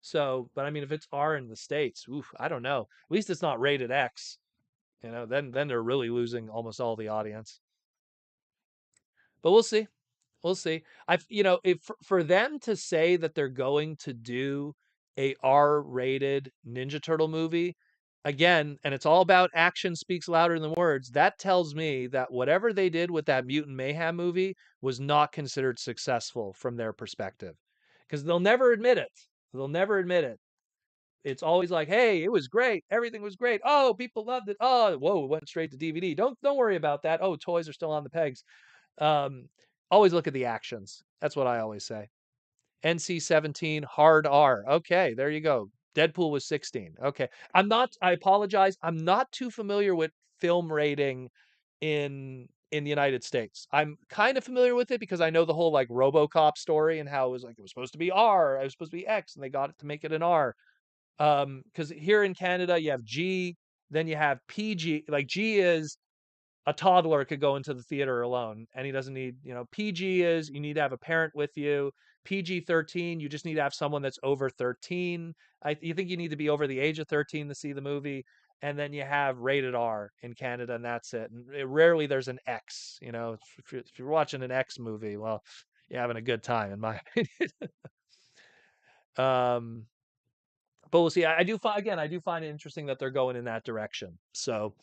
So, but I mean, if it's R in the States, oof, I don't know. At least it's not rated X. Then they're really losing almost all the audience. But we'll see. We'll see. If for them to say that they're going to do a R-rated Ninja Turtle movie, again, and it's all about action speaks louder than words, that tells me that whatever they did with that Mutant Mayhem movie was not considered successful from their perspective. Because they'll never admit it. They'll never admit it. It's always like, hey, it was great. Everything was great. Oh, people loved it. Oh, whoa, it went straight to DVD. Don't worry about that. Oh, toys are still on the pegs. Always look at the actions. That's what I always say. NC-17 hard R. Okay, there you go. Deadpool was 16. Okay. I apologize. I'm not too familiar with film rating in the United States. I'm kind of familiar with it because I know the whole like RoboCop story and how it was supposed to be R, it was supposed to be X, and they got it to make it an R. Because here in Canada you have G, then you have PG. Like G is a toddler could go into the theater alone and he doesn't need, PG is you need to have a parent with you. PG-13, you just need to have someone that's over 13. You think you need to be over the age of 13 to see the movie. And then you have rated R in Canada, and that's it. And rarely there's an X. If you're watching an X movie, well, you're having a good time, in my opinion. But we'll see. I do find it interesting that they're going in that direction. So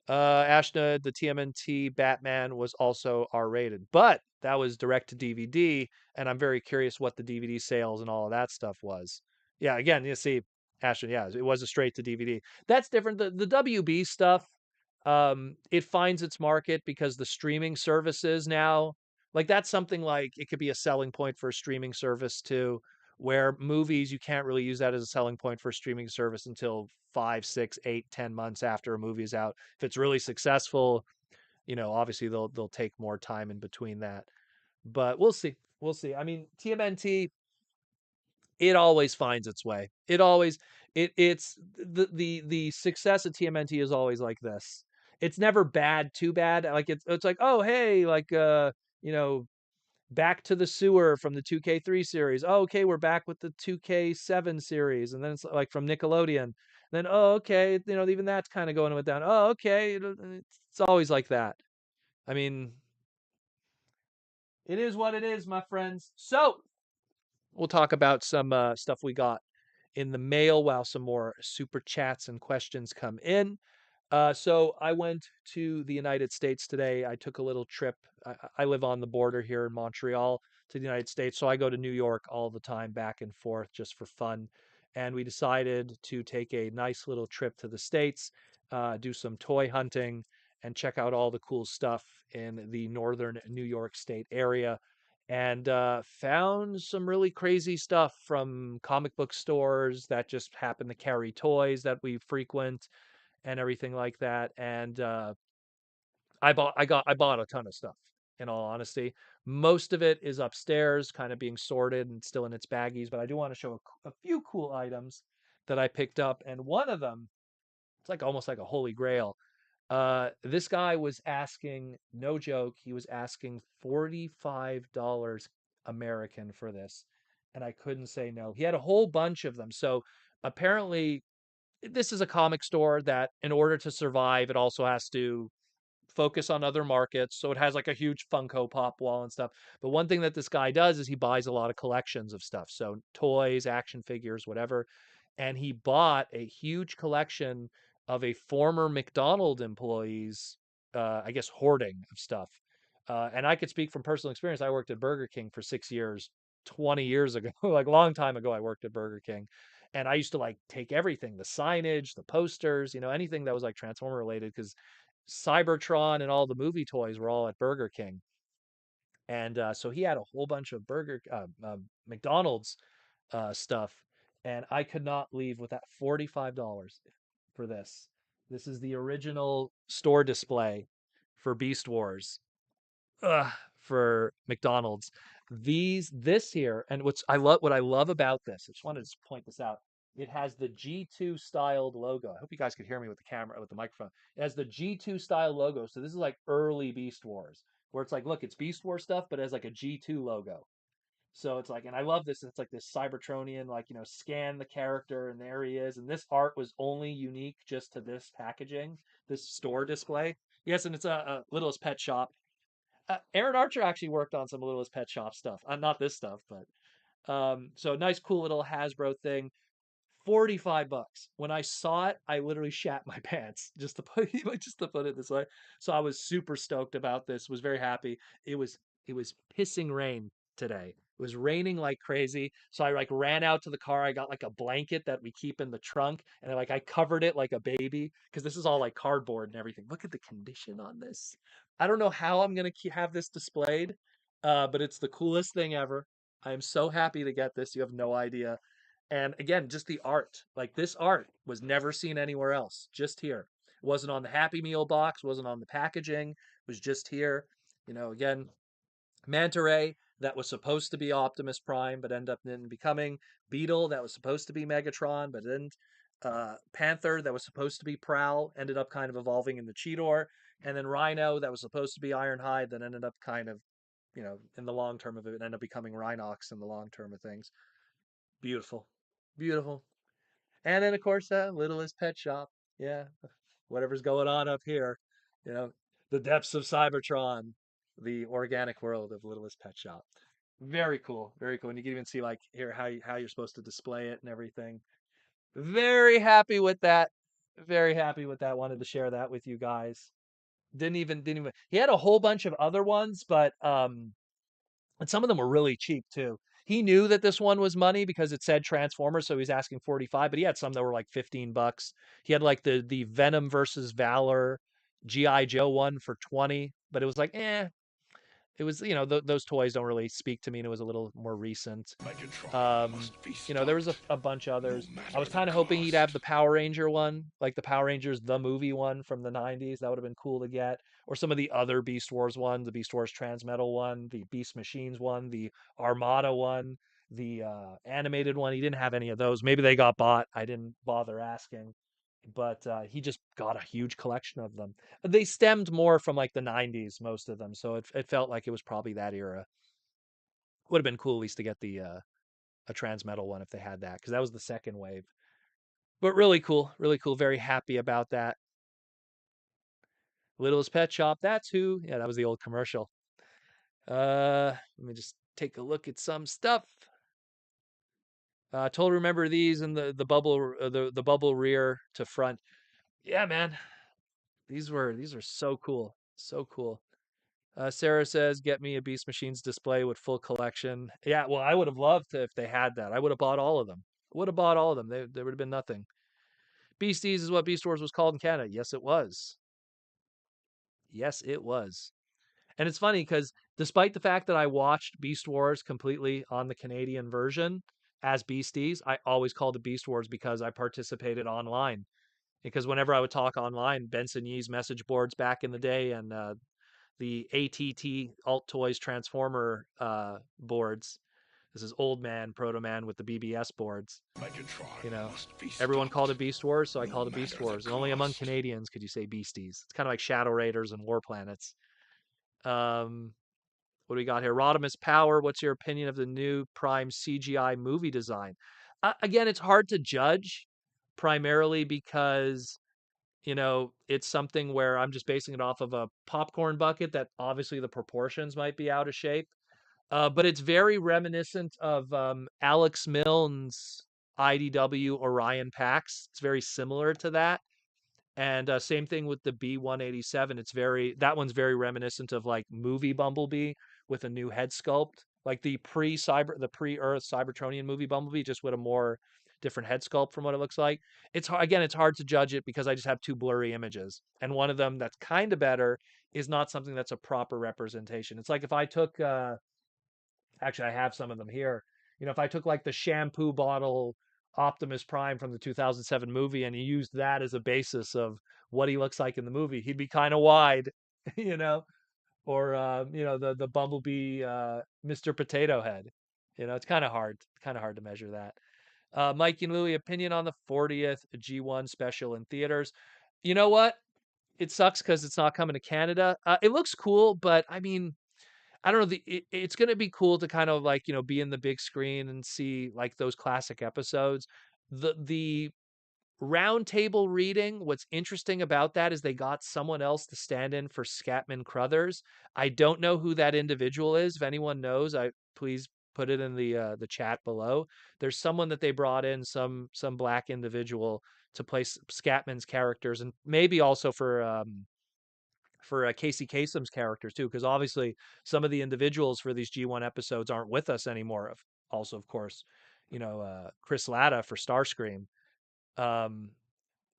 Ashna, the TMNT Batman was also R-rated, but that was direct to DVD, and I'm very curious what the DVD sales and all of that stuff was. Yeah, again, you see, Ashna, yeah, it was a straight to DVD. That's different. The WB stuff, it finds its market because the streaming services now, like that's something like it could be a selling point for a streaming service too, where movies you can't really use that as a selling point for a streaming service until 5, 6, 8, 10 months after a movie is out. If it's really successful, obviously they'll take more time in between that. But we'll see. We'll see. I mean, TMNT, it always finds its way. It always it's the success of TMNT is always like this. It's never bad, too bad. Like it's like, oh hey, like you know, Back to the Sewer from the 2K3 series. Oh, okay, we're back with the 2K7 series, and then it's like from Nickelodeon. Then oh, okay, even that's kind of going with down. Oh, okay, it's always like that. I mean, it is what it is, my friends. So we'll talk about some stuff we got in the mail while some more super chats and questions come in. So I went to the United States today. I took a little trip. I live on the border here in Montreal to the United States, so I go to New York all the time, back and forth, just for fun. And we decided to take a nice little trip to the States, do some toy hunting, and check out all the cool stuff in the northern New York State area. And found some really crazy stuff from comic book stores that just happen to carry toys that we frequent and everything like that. And I bought a ton of stuff. In all honesty, most of it is upstairs, kind of being sorted and still in its baggies. But I do want to show a few cool items that I picked up, and one of them, it's like almost like a holy grail. This guy was asking, no joke, he was asking $45 American for this, and I couldn't say no. He had a whole bunch of them. So apparently this is a comic store that in order to survive, it also has to focus on other markets. So it has like a huge Funko Pop wall and stuff. But one thing that this guy does is he buys a lot of collections of stuff. So toys, action figures, whatever. And he bought a huge collection of a former McDonald employee's, I guess, hoarding of stuff. And I could speak from personal experience. I worked at Burger King for 6 years, 20 years ago, like a long time ago. I worked at Burger King, and I used to like take everything, the signage, the posters, anything that was like Transformer related, because Cybertron and all the movie toys were all at Burger King. And so he had a whole bunch of McDonald's stuff, and I could not leave with that $45 for this. This is the original store display for Beast Wars, for McDonald's. This here, and what I love about this, I just wanted to point this out. It has the G2 styled logo. I hope you guys could hear me with the camera, with the microphone. It has the G2 style logo. So this is like early Beast Wars, where it's like, look, it's Beast Wars stuff, but it has like a G2 logo. So it's like, and I love this. It's like this Cybertronian, like, scan the character and there he is. And this art was only unique just to this packaging, this store display. Yes, and it's a Littlest Pet Shop. Aaron Archer actually worked on some Littlest Pet Shop stuff. Not this stuff, but so nice, cool little Hasbro thing. $45. When I saw it, I literally shat my pants, just to put just to put it this way. So I was super stoked about this. Was very happy. It was pissing rain today. It was raining like crazy. So I like ran out to the car. I got like a blanket that we keep in the trunk, and I covered it like a baby, because this is all like cardboard and everything. Look at the condition on this. I don't know how I'm gonna have this displayed, but it's the coolest thing ever. I am so happy to get this. You have no idea. And again, just the art. Like, this art was never seen anywhere else, just here. It wasn't on the Happy Meal box, wasn't on the packaging, it was just here. Again, Manta Ray, that was supposed to be Optimus Prime, but ended up then becoming Beetle, that was supposed to be Megatron, but didn't. Panther, that was supposed to be Prowl, ended up kind of evolving into Cheetor. And then Rhino, that was supposed to be Ironhide, that ended up kind of, in the long term of it, ended up becoming Rhinox in the long term of things. Beautiful. Beautiful. And then, of course, Littlest Pet Shop. Yeah, whatever's going on up here. You know, the depths of Cybertron, the organic world of Littlest Pet Shop. Very cool. Very cool. And you can even see, like, here how you're supposed to display it and everything. Very happy with that. very happy with that. Wanted to share that with you guys. Didn't even. He had a whole bunch of other ones, but and some of them were really cheap too. He knew that this one was money because it said Transformers, so he was asking 45, but he had some that were like $15. He had like the Venom versus Valor GI Joe one for 20, but it was like, it was, those toys don't really speak to me, and it was a little more recent. Megatron Um, must be there was stopped, a bunch of no others. I matter was the kind of hoping he'd have cost. the Power Ranger one, like the Power Rangers the movie one from the 90s. That would have been cool to get. Or some of the other Beast Wars ones, the Beast Wars Transmetal one, the Beast Machines one, the Armada one, the animated one. He didn't have any of those. Maybe they got bought. I didn't bother asking. But he just got a huge collection of them. They stemmed more from like the 90s, most of them. So it felt like it was probably that era. Would have been cool at least to get the a Transmetal one if they had that, because that was the second wave. But really cool, really cool. Very happy about that. Littlest Pet Shop, that's who. Yeah, that was the old commercial. Let me just take a look at some stuff. Totally remember these and the bubble the bubble rear to front. Yeah, man, these are so cool, so cool. Sarah says, "Get me a Beast Machines display with full collection." Yeah, well, I would have loved to if they had that. I would have bought all of them. Would have bought all of them. There would have been nothing. Beasties is what Beast Wars was called in Canada. Yes, it was. Yes, it was. And it's funny because despite the fact that I watched Beast Wars completely on the Canadian version as Beasties, I always called it Beast Wars because I participated online. Because whenever I would talk online, Benson Yee's message boards back in the day and the ATT Alt Toys Transformer boards. This is old man, Proto Man with the BBS boards. You Megatron know, must be everyone called stopped, it Beast Wars, so I no called it Beast matter the Wars. And only among cost. Canadians could you say Beasties. It's kind of like Shadow Raiders and War Planets. Um, what do we got here? Rodimus Power. What's your opinion of the new Prime CGI movie design? Again, it's hard to judge, primarily because it's something where I'm just basing it off of a popcorn bucket that obviously the proportions might be out of shape. But it's very reminiscent of Alex Milne's IDW Orion packs. It's very similar to that. And same thing with the B187. That one's very reminiscent of like movie Bumblebee with a new head sculpt, like the pre-Earth Cybertronian movie Bumblebee, just with a more different head sculpt from what it looks like. It's hard to judge it because I just have two blurry images, and one of them that's kind of better is not something that's a proper representation. It's like if I took, actually, I have some of them here. If I took like the shampoo bottle Optimus Prime from the 2007 movie and you used that as a basis of what he looks like in the movie, he'd be kind of wide, you know, or the Bumblebee Mr. Potato Head. It's kind of hard to measure that. Mike and Louie, opinion on the 40th G1 special in theaters. You know what? It sucks because it's not coming to Canada. It looks cool, but I mean, I don't know. It's going to be cool to kind of like be in the big screen and see like those classic episodes. The round table reading. What's interesting about that is they got someone else to stand in for Scatman Crothers. I don't know who that individual is. If anyone knows, I please put it in the chat below. There's someone that they brought in, some black individual to play Scatman's characters, and maybe also for Casey Kasem's characters too, because obviously some of the individuals for these G1 episodes aren't with us anymore. Also, of course, Chris Latta for Starscream. Um,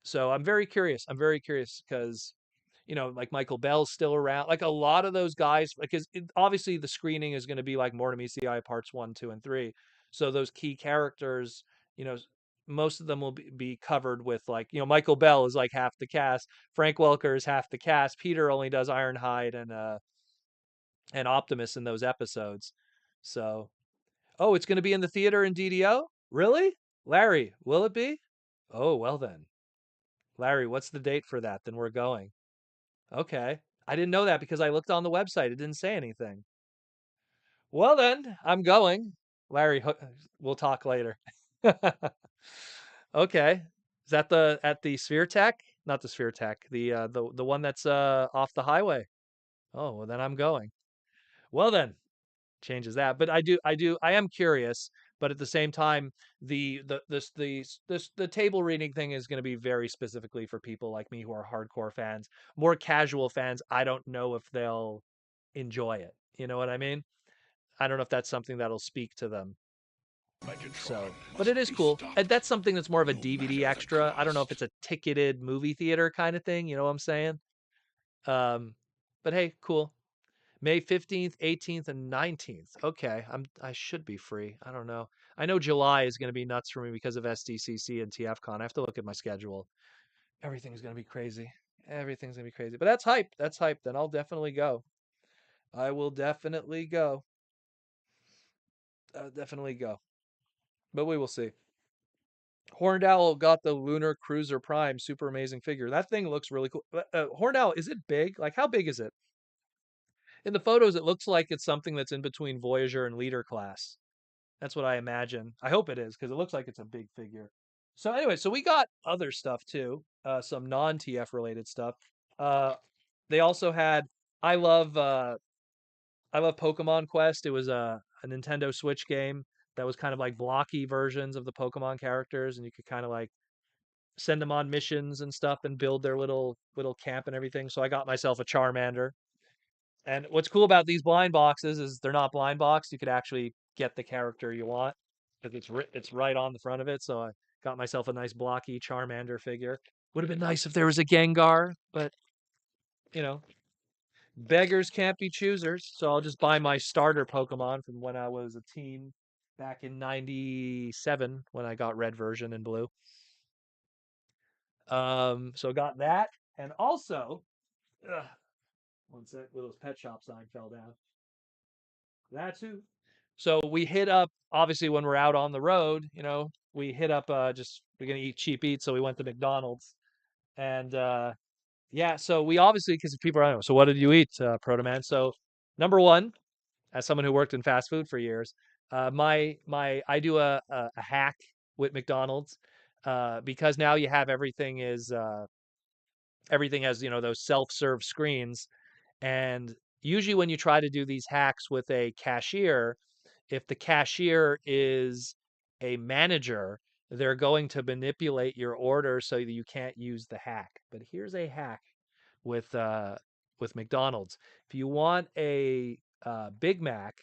so I'm very curious. I'm very curious because like Michael Bell's still around. Like a lot of those guys, because obviously the screening is going to be like Mortem ECI parts 1, 2, and 3. So those key characters, you know, most of them will be covered with like, Michael Bell is like half the cast. Frank Welker is half the cast. Peter only does Ironhide and Optimus in those episodes. So, oh, it's going to be in the theater in DDO? Really? Larry, will it be? Oh, well then. Larry, what's the date for that? Then we're going. Okay. I didn't know that because I looked on the website. It didn't say anything. Well, then, I'm going. Larry, we'll talk later. Okay. Is that at the Sphere Tech? Not the Sphere Tech. The one that's off the highway. Oh, well then I'm going. Well then, changes that. But I am curious But at the same time, the table reading thing is going to be very specifically for people like me who are hardcore fans. More casual fans, I don't know if they'll enjoy it. You know what I mean? I don't know if that's something that'll speak to them. So, but it is cool. And that's something that's more of a DVD extra. I don't know if it's a ticketed movie theater kind of thing. You know what I'm saying? Um, but hey, cool. May 15th, 18th, and 19th. Okay, I should be free. I don't know. I know July is going to be nuts for me because of SDCC and TFCon. I have to look at my schedule. Everything's going to be crazy. Everything's going to be crazy. But that's hype. That's hype. Then I'll definitely go. I will definitely go. Definitely go. But we will see. Horned Owl got the Lunar Cruiser Prime super amazing figure. That thing looks really cool. Horned Owl, is it big? Like, how big is it? In the photos, it looks like it's something that's in between Voyager and Leader class. That's what I imagine. I hope it is because it looks like it's a big figure. So anyway, so we got other stuff too, some non-TF related stuff. Uh, they also had. I love I love Pokemon Quest. It was a Nintendo Switch game that was kind of like blocky versions of the Pokemon characters, and you could kind of like send them on missions and stuff and build their little camp and everything. So I got myself a Charmander. And what's cool about these blind boxes is they're not blind boxed. You could actually get the character you want because it's right on the front of it. So I got myself a nice blocky Charmander figure. Would have been nice if there was a Gengar, but you know, beggars can't be choosers. So I'll just buy my starter Pokemon from when I was a teen back in '97 when I got red version and blue. So got that, and also, ugh, one sec, Willow's Pet Shop sign fell down. That too. So we hit up, obviously when we're out on the road, we hit up just we're gonna eat cheap eats, so we went to McDonald's. And yeah, so we obviously, because people are, I don't know, so what did you eat, Proto Man? So number one, as someone who worked in fast food for years, my I do a hack with McDonald's, because now you have everything has, those self-serve screens. And usually when you try to do these hacks with a cashier, if the cashier is a manager, they're going to manipulate your order so that you can't use the hack. But here's a hack with McDonald's. If you want a Big Mac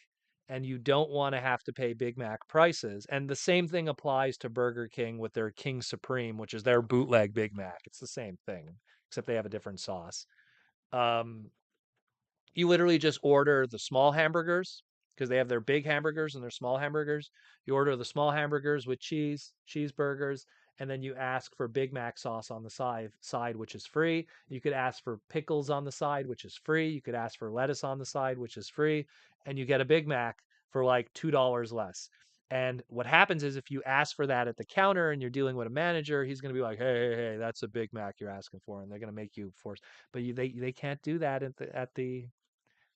and you don't want to have to pay Big Mac prices, and the same thing applies to Burger King with their King Supreme, which is their bootleg Big Mac. It's the same thing, except they have a different sauce. Um, you literally just order the small hamburgers because they have their big hamburgers and their small hamburgers. You order the small hamburgers with cheeseburgers, and then you ask for Big Mac sauce on the side, which is free. You could ask for pickles on the side, which is free. You could ask for lettuce on the side, which is free, and you get a Big Mac for like $2 less. And what happens is if you ask for that at the counter and you're dealing with a manager, he's going to be like, "Hey, that's a Big Mac you're asking for," and they're going to make you force. But they can't do that at the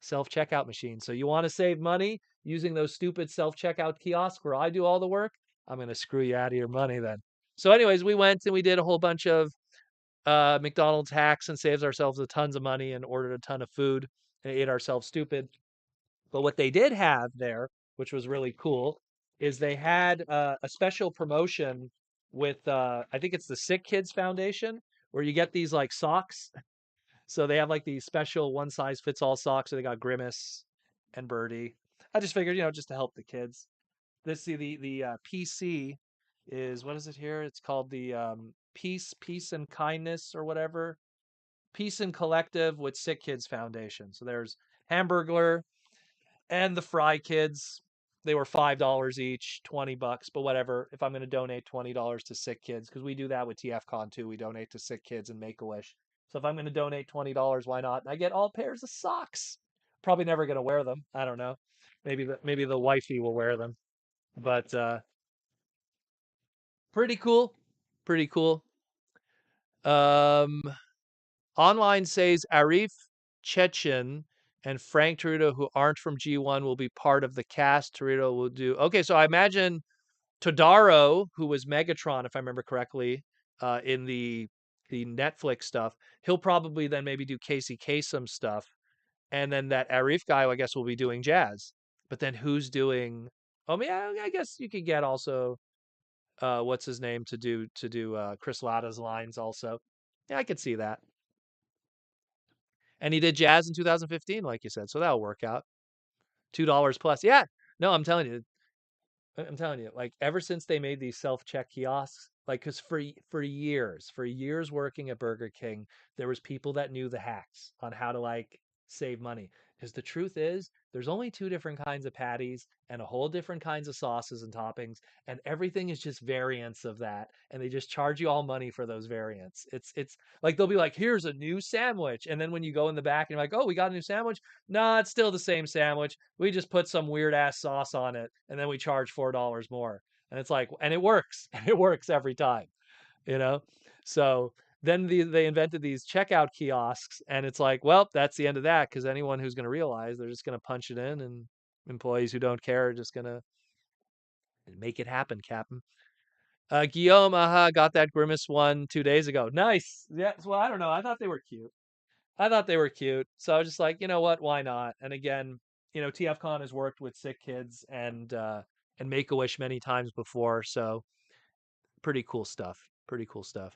self-checkout machine. So you want to save money using those stupid self-checkout kiosks where I do all the work? I'm going to screw you out of your money then. So anyways, we went and we did a whole bunch of McDonald's hacks and saved ourselves a tons of money and ordered a ton of food and ate ourselves stupid. But what they did have there, which was really cool, is they had a special promotion with I think it's the Sick Kids Foundation, where you get these like socks. So they have like these special one size fits all socks. So they got Grimace and Birdie. I just figured, just to help the kids. This see the PC is, what is it here? It's called the Peace and Kindness or whatever. Peace and Collective with Sick Kids Foundation. So there's Hamburglar and the Fry Kids. They were $5 each, $20, but whatever. If I'm going to donate $20 to sick kids, because we do that with TFCon too, we donate to sick kids and Make a Wish. So if I'm going to donate $20, why not? And I get all pairs of socks. Probably never going to wear them. I don't know. Maybe the wifey will wear them. But pretty cool. Pretty cool. Um, Online says Arif Chechen and Frank Torito, who aren't from G1, will be part of the cast. Torito will do. Okay, so I imagine Todaro, who was Megatron, if I remember correctly, in the Netflix stuff, he'll probably then maybe do Casey Kasem stuff, and then that Arif guy, I guess, will be doing Jazz. But then who's doing Oh yeah, I guess you could get also what's his name to do Chris Latta's lines also. Yeah, I could see that. And he did jazz in 2015, like you said, so that'll work out. $2 plus. Yeah. No, I'm telling you, like ever since they made these self-check kiosks, like because for years working at Burger King, there was people that knew the hacks on how to like save money. Because the truth is, there's only two different kinds of patties and a whole different kinds of sauces and toppings, and everything is just variants of that. And they just charge you all money for those variants. It's like they'll be like, here's a new sandwich, and then when you go in the back and you're like, oh, we got a new sandwich. No, it's still the same sandwich. We just put some weird ass sauce on it and then we charge $4 more. And it's like, and it works. And it works every time, you know? So then they invented these checkout kiosks and it's like, well, that's the end of that because anyone who's going to realize they're just going to punch it in and employees who don't care are just going to make it happen, Captain. Guillaume, got that Grimace one 2 days ago. Nice. Yeah. Well, I don't know. I thought they were cute. I thought they were cute. So I was just like, you know what? Why not? And again, TFCon has worked with sick kids and Make a Wish many times before. So pretty cool stuff. Pretty cool stuff.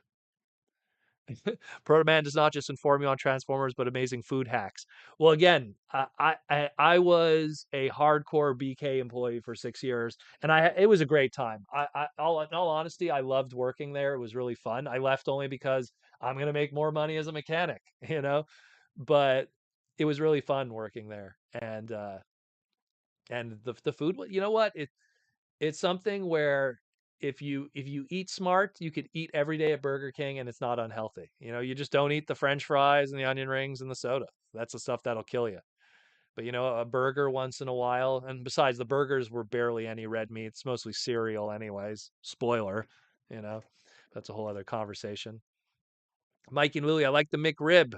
Proto Man does not just inform you on Transformers, but amazing food hacks. Well, again, I was a hardcore BK employee for 6 years, and it was a great time. In all honesty, I loved working there. It was really fun. I left only because I'm gonna make more money as a mechanic, but it was really fun working there. And the food, you know what? It's something where if you eat smart, you could eat every day at Burger King and it's not unhealthy. You just don't eat the French fries and the onion rings and the soda. That's the stuff that'll kill you. But a burger once in a while, and besides, the burgers were barely any red meat. It's mostly cereal, anyways. Spoiler, you know. That's a whole other conversation. Mike and Lily, I like the McRib.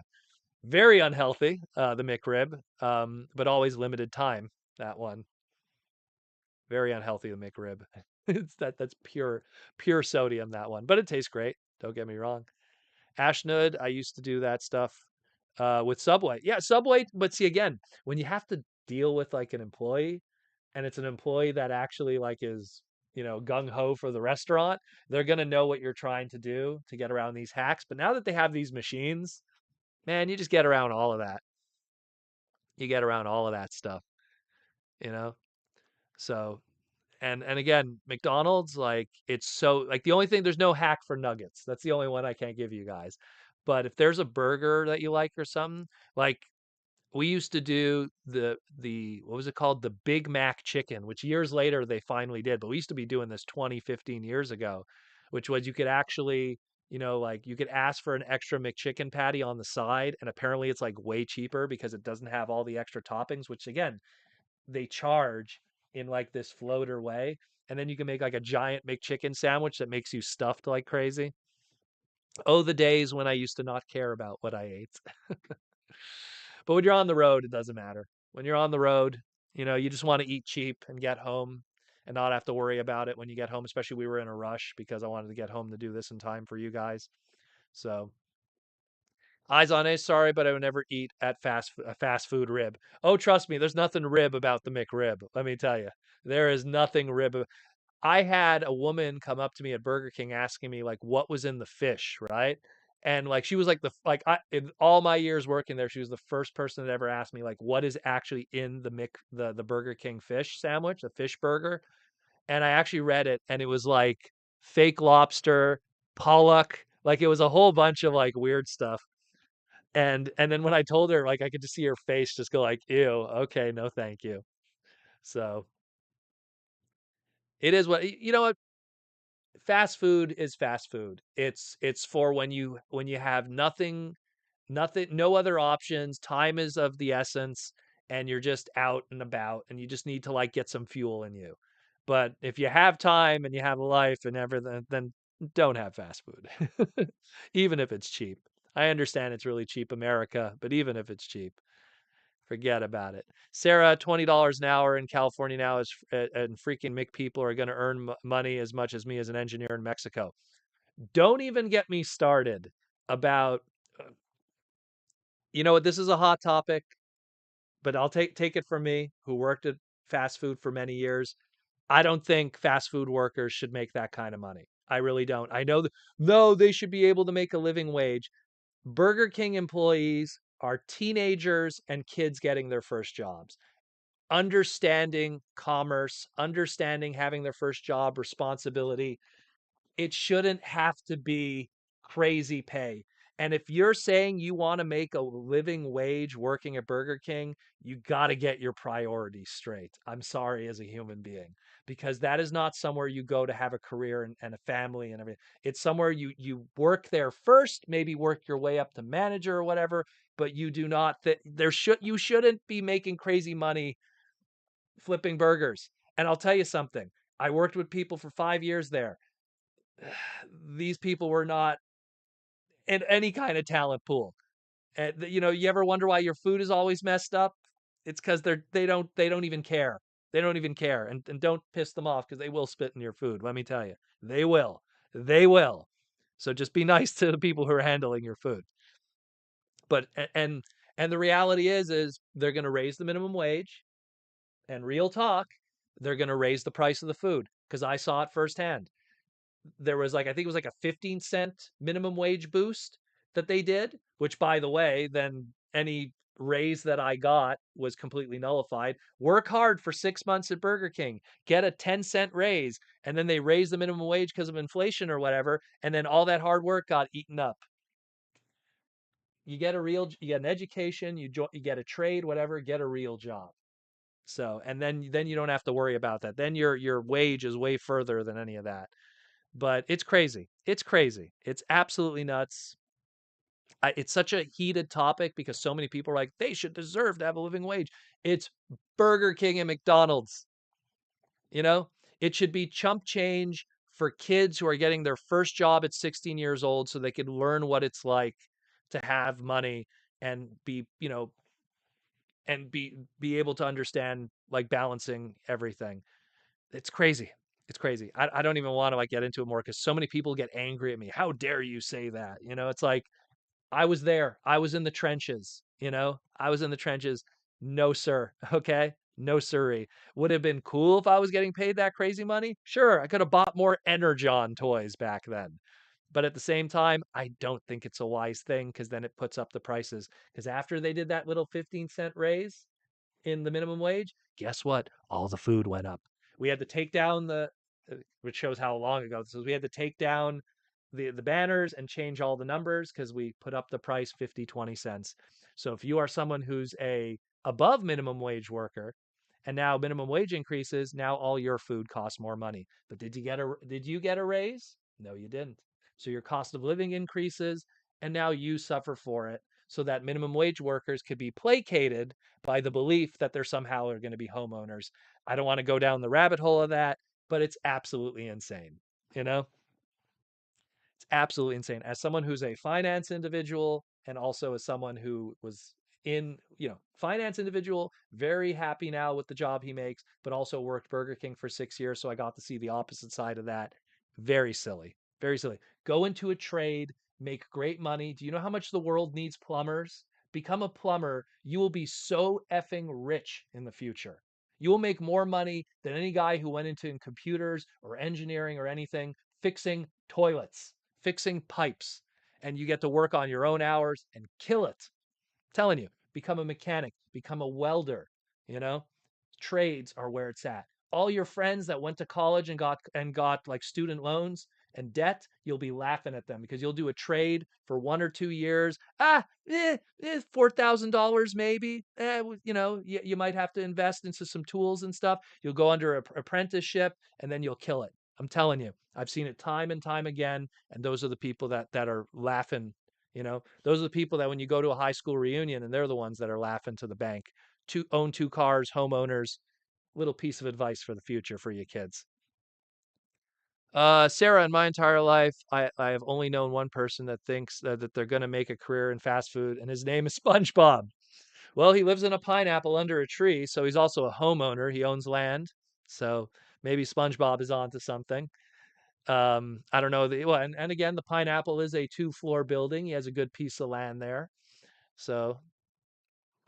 Very unhealthy, the McRib, but always limited time. That one. Very unhealthy, the McRib. That's pure sodium, that one. But it tastes great. Don't get me wrong. Ashnud, I used to do that stuff with Subway. Yeah, Subway, but see again, when you have to deal with like an employee and it's an employee that actually like is, gung ho for the restaurant, they're gonna know what you're trying to do to get around these hacks. But now that they have these machines, man, you just get around all of that. You get around all of that stuff, you know? So and again, McDonald's, like it's so like the only thing there's no hack for nuggets. That's the only one I can't give you guys. But if there's a burger that you like or something, like we used to do the what was it called? The Big Mac chicken, which years later they finally did. But we used to be doing this 20, 15 years ago, which was you could actually, like you could ask for an extra McChicken patty on the side, and apparently it's like way cheaper because it doesn't have all the extra toppings, which again, they charge in like this floater way. And then you can make like a giant McChicken sandwich that makes you stuffed like crazy. Oh, the days when I used to not care about what I ate. But when you're on the road, it doesn't matter. When you're on the road, you just want to eat cheap and get home and not have to worry about it when you get home. Especially we were in a rush because I wanted to get home to do this in time for you guys. So eyes on Ace, sorry, but I would never eat at a fast food rib. Oh, trust me, there's nothing rib about the McRib. Let me tell you, there is nothing rib. I had a woman come up to me at Burger King asking me like what was in the fish, right? And like she was like in all my years working there, she was the first person that ever asked me like what is actually in the Burger King fish sandwich, the fish burger. And I actually read it and it was like fake lobster, pollock, like it was a whole bunch of like weird stuff. And then when I told her, like I could just see her face just go like, ew, okay, no thank you. So it is you know what? Fast food is fast food. It's for when you have nothing, no other options, time is of the essence, and you're just out and about and you just need to like get some fuel in you. But if you have time and you have a life and everything, then don't have fast food. Even if it's cheap. I understand it's really cheap America, but even if it's cheap, forget about it. Sarah, $20 an hour in California now is and freaking Mick people are going to earn money as much as me as an engineer in Mexico. Don't even get me started about you know what, this is a hot topic, but I'll take it from me who worked at fast food for many years. I don't think fast food workers should make that kind of money. I really don't. I know that no, they should be able to make a living wage. Burger King employees are teenagers and kids getting their first jobs, understanding commerce, understanding having their first job responsibility. It shouldn't have to be crazy pay. And if you're saying you want to make a living wage working at Burger King, you got to get your priorities straight. I'm sorry, as a human being, because that is not somewhere you go to have a career and a family and everything. It's somewhere you work there first, maybe work your way up to manager or whatever, but you do not you shouldn't be making crazy money flipping burgers. And I'll tell you something. I worked with people for 5 years there. These people were not in any kind of talent pool. And you ever wonder why your food is always messed up? It's because they don't even care. They don't even care. And don't piss them off because they will spit in your food. Let me tell you, they will. They will. So just be nice to the people who are handling your food. But and the reality is they're going to raise the minimum wage. And real talk, they're going to raise the price of the food because I saw it firsthand. There was like I think it was like a 15-cent minimum wage boost that they did, which by the way, then any raise that I got was completely nullified. Work hard for 6 months at Burger King, get a 10-cent raise, and then they raise the minimum wage because of inflation or whatever, and then all that hard work got eaten up. You get an education, you get a trade, whatever, get a real job. So, and then you don't have to worry about that. Then your wage is way further than any of that. But it's crazy. It's crazy. It's absolutely nuts. It's such a heated topic because so many people are like, they should deserve to have a living wage. It's Burger King and McDonald's. You know, it should be chump change for kids who are getting their first job at 16 years old so they can learn what it's like to have money and be able to understand like balancing everything. It's crazy. It's crazy. I don't even want to like get into it more because so many people get angry at me. How dare you say that? It's like I was there. I was in the trenches. I was in the trenches. No, sir. Okay. No, sirree. Would have been cool if I was getting paid that crazy money. Sure, I could have bought more Energon toys back then. But at the same time, I don't think it's a wise thing because then it puts up the prices. Because after they did that little 15-cent raise, in the minimum wage, guess what? All the food went up. We had to take down which shows how long ago this was. We had to take down the banners and change all the numbers because we put up the price 50, 20 cents. So if you are someone who's a above minimum wage worker and now minimum wage increases, now all your food costs more money. But did you get a raise? No, you didn't. So your cost of living increases and now you suffer for it so that minimum wage workers could be placated by the belief that they're somehow are going to be homeowners. I don't want to go down the rabbit hole of that, but it's absolutely insane. You know, it's absolutely insane. As someone who's a finance individual and also as someone who was finance individual, very happy now with the job he makes, but also worked Burger King for 6 years. So I got to see the opposite side of that. Very silly. Very silly. Go into a trade, make great money. Do you know how much the world needs plumbers? Become a plumber. You will be so effing rich in the future. You will make more money than any guy who went into computers or engineering or anything fixing toilets, fixing pipes, and you get to work on your own hours and kill it. I'm telling you, become a mechanic, become a welder, you know? Trades are where it's at. All your friends that went to college and got like student loans and debt, you'll be laughing at them because you'll do a trade for 1 or 2 years. $4,000 maybe. You might have to invest into some tools and stuff. You'll go under apprenticeship and then you'll kill it. I'm telling you, I've seen it time and time again. And those are the people that are laughing. Those are the people that when you go to a high school reunion and they're the ones that are laughing to the bank. Own 2 cars, homeowners. Little piece of advice for the future for you kids. Sarah, in my entire life, I have only known one person that thinks that they're going to make a career in fast food, and his name is SpongeBob. Well, he lives in a pineapple under a tree, so he's also a homeowner. He owns land, so maybe SpongeBob is onto something. I don't know. Well, and again, the pineapple is a 2-floor building. He has a good piece of land there, so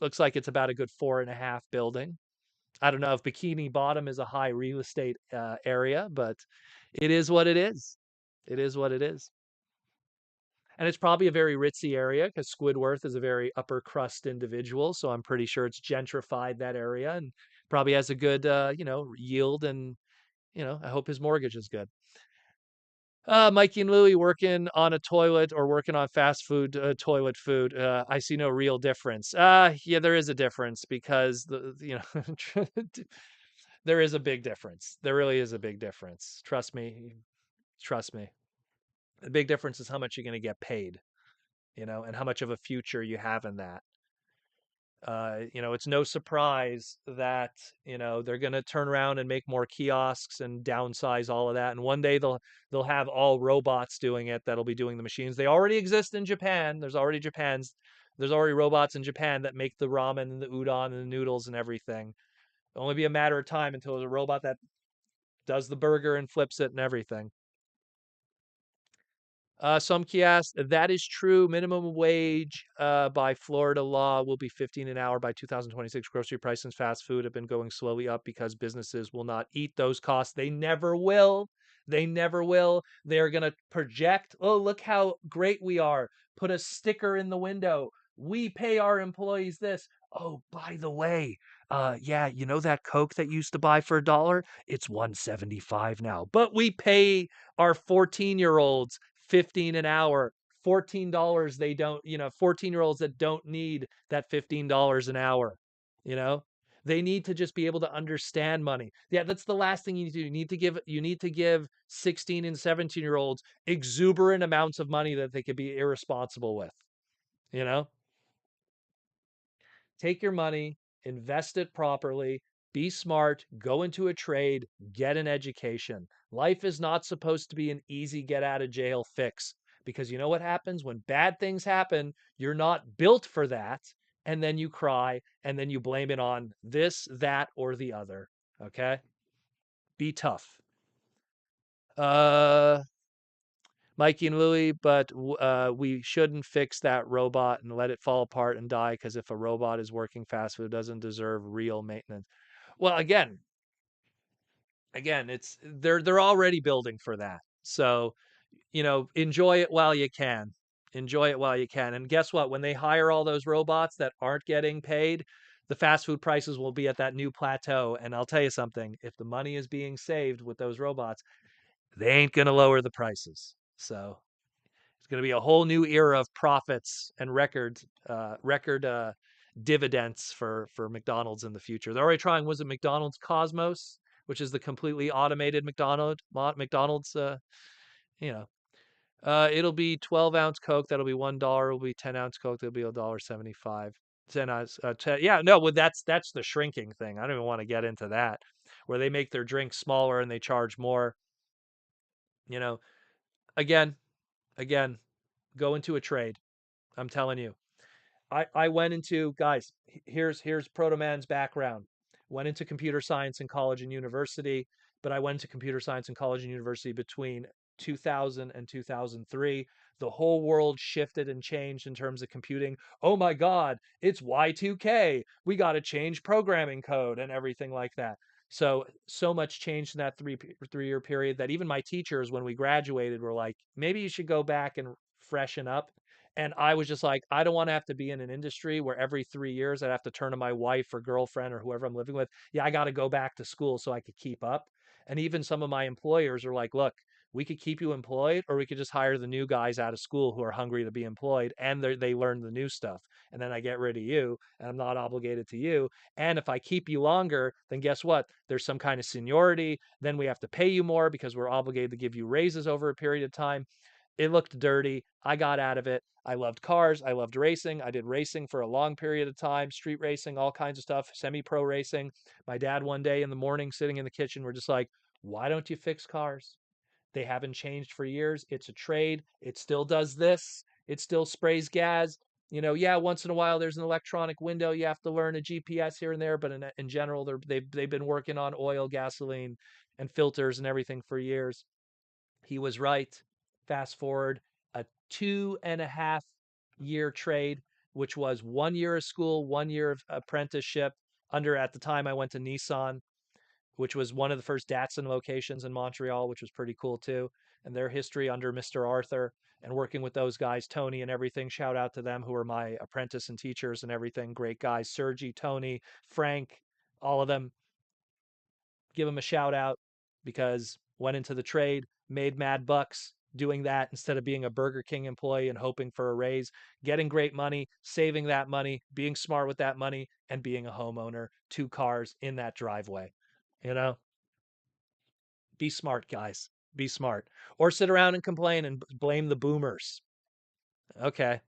looks like it's about a good 4.5 building. I don't know if Bikini Bottom is a high real estate area, but it is what it is. It is what it is. And it's probably a very ritzy area because Squidward is a very upper crust individual. So I'm pretty sure it's gentrified that area and probably has a good, yield. And, I hope his mortgage is good. Mikey and Louie working on a toilet or working on fast food, toilet food. I see no real difference. Yeah, there is a difference because there is a big difference. There really is a big difference. Trust me. Trust me. The big difference is how much you're going to get paid, and how much of a future you have in that. It's no surprise that, they're going to turn around and make more kiosks and downsize all of that. And one day they'll have all robots doing it that'll be doing the machines. They already exist in Japan. There's already robots in Japan that make the ramen and the udon and the noodles and everything. It'll only be a matter of time until there's a robot that does the burger and flips it and everything. Some kiosks, that is true. Minimum wage by Florida law will be 15 an hour by 2026. Grocery prices and fast food have been going slowly up because businesses will not eat those costs. They never will. They never will. They're going to project, oh, look how great we are. Put a sticker in the window. We pay our employees this. Oh, by the way, yeah, you know that Coke that used to buy for $1? It's 175 now. But we pay our 14-year-olds 15 an hour. $14 they don't, 14-year-olds that don't need that $15 an hour, you know? They need to just be able to understand money. Yeah, that's the last thing you need to do. You need to give 16 and 17-year-olds exuberant amounts of money that they could be irresponsible with, you know? Take your money, invest it properly, be smart, go into a trade, get an education. Life is not supposed to be an easy get out of jail fix because you know what happens when bad things happen? You're not built for that. And then you cry and then you blame it on this, that, or the other. Okay? Be tough. Uh, Mikey and Louie, but we shouldn't fix that robot and let it fall apart and die because if a robot is working fast food, it doesn't deserve real maintenance. Well, again, it's they're already building for that. So, enjoy it while you can. Enjoy it while you can. And guess what? When they hire all those robots that aren't getting paid, the fast food prices will be at that new plateau. And I'll tell you something, if the money is being saved with those robots, they ain't going to lower the prices. So, it's going to be a whole new era of profits and record dividends for McDonald's in the future. They're already trying. Was it McDonald's Cosmos, which is the completely automated McDonald's? You know, it'll be 12-ounce Coke. That'll be $1. It'll be 10-ounce Coke. That'll be $1.75. 10 ounce. 10, yeah, no. Well, that's the shrinking thing. I don't even want to get into that, where they make their drinks smaller and they charge more. You know, again, again, go into a trade. I'm telling you. I went into guys. Here's Proto Man's background. Went into computer science in college and university, but I went to computer science in college and university between 2000 and 2003. The whole world shifted and changed in terms of computing. Oh my God, it's Y2K. We got to change programming code and everything like that. So much changed in that three-year period that even my teachers, when we graduated, were like, maybe you should go back and freshen up. And I was just like, I don't want to have to be in an industry where every 3 years I'd have to turn to my wife or girlfriend or whoever I'm living with. Yeah, I got to go back to school so I could keep up. And even some of my employers are like, look, we could keep you employed or we could just hire the new guys out of school who are hungry to be employed and they learn the new stuff. And then I get rid of you and I'm not obligated to you. And if I keep you longer, then guess what? There's some kind of seniority. Then we have to pay you more because we're obligated to give you raises over a period of time. It looked dirty. I got out of it. I loved cars. I loved racing. I did racing for a long period of time, street racing, all kinds of stuff, semi pro racing. My dad, one day in the morning, sitting in the kitchen, we're just like, why don't you fix cars? They haven't changed for years. It's a trade. It still does this. It still sprays gas. Yeah, once in a while there's an electronic window. You have to learn a GPS here and there, but in general, they've been working on oil, gasoline, and filters and everything for years. He was right. Fast forward a 2.5 year trade, which was 1 year of school, 1 year of apprenticeship, at the time I went to Nissan, which was one of the first Datsun locations in Montreal, which was pretty cool too. And their history under Mr. Arthur and working with those guys, Tony and everything. Shout out to them who were my apprentice and teachers and everything. Great guys, Sergi, Tony, Frank, all of them. Give them a shout out because went into the trade, made mad bucks doing that instead of being a Burger King employee and hoping for a raise, getting great money, saving that money, being smart with that money, and being a homeowner, 2 cars in that driveway. You know, be smart, guys. Be smart. Or sit around and complain and blame the boomers. Okay.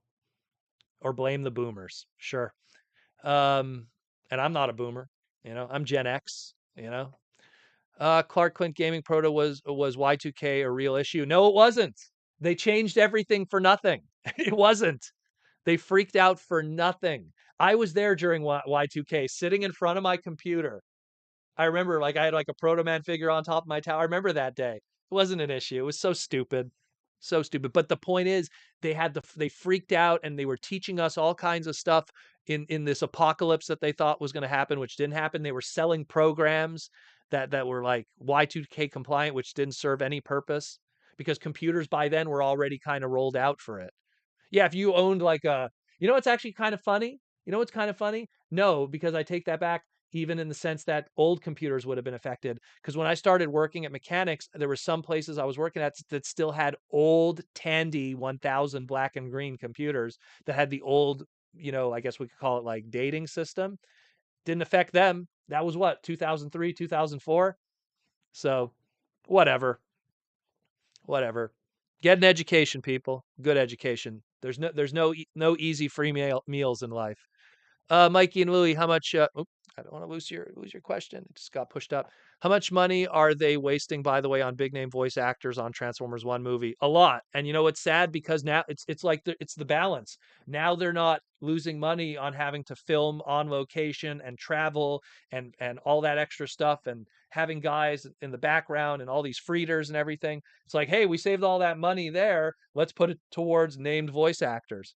Or blame the boomers. Sure. Um, and I'm not a boomer. I'm Gen X. Clark Clint Gaming Proto was Y2K a real issue? No, it wasn't. They changed everything for nothing. It wasn't. They freaked out for nothing. I was there during Y2K, sitting in front of my computer. I remember, like, I had like a Proto Man figure on top of my tower. I remember that day. It wasn't an issue. It was so stupid, so stupid. But the point is, they freaked out and they were teaching us all kinds of stuff in this apocalypse that they thought was going to happen, which didn't happen. They were selling programs that were like Y2K compliant, which didn't serve any purpose because computers by then were already kind of rolled out for it. Yeah, if you owned like it's actually kind of funny. You know what's kind of funny? No, because I take that back, even in the sense that old computers would have been affected. Because when I started working at mechanics, there were some places I was working at that still had old Tandy 1000 black and green computers that had the old, I guess we could call it like dating system. Didn't affect them. That was what, 2003, 2004? So, whatever. Whatever. Get an education, people. Good education. There's no easy free meals in life. Mikey and Louie, how much? I don't want to lose your question. It just got pushed up. How much money are they wasting, by the way, on big name voice actors on Transformers One movie? A lot. And it's sad because now it's like it's the balance. Now they're not losing money on having to film on location and travel and all that extra stuff and having guys in the background and all these freeders and everything. It's like, hey, we saved all that money there. Let's put it towards named voice actors.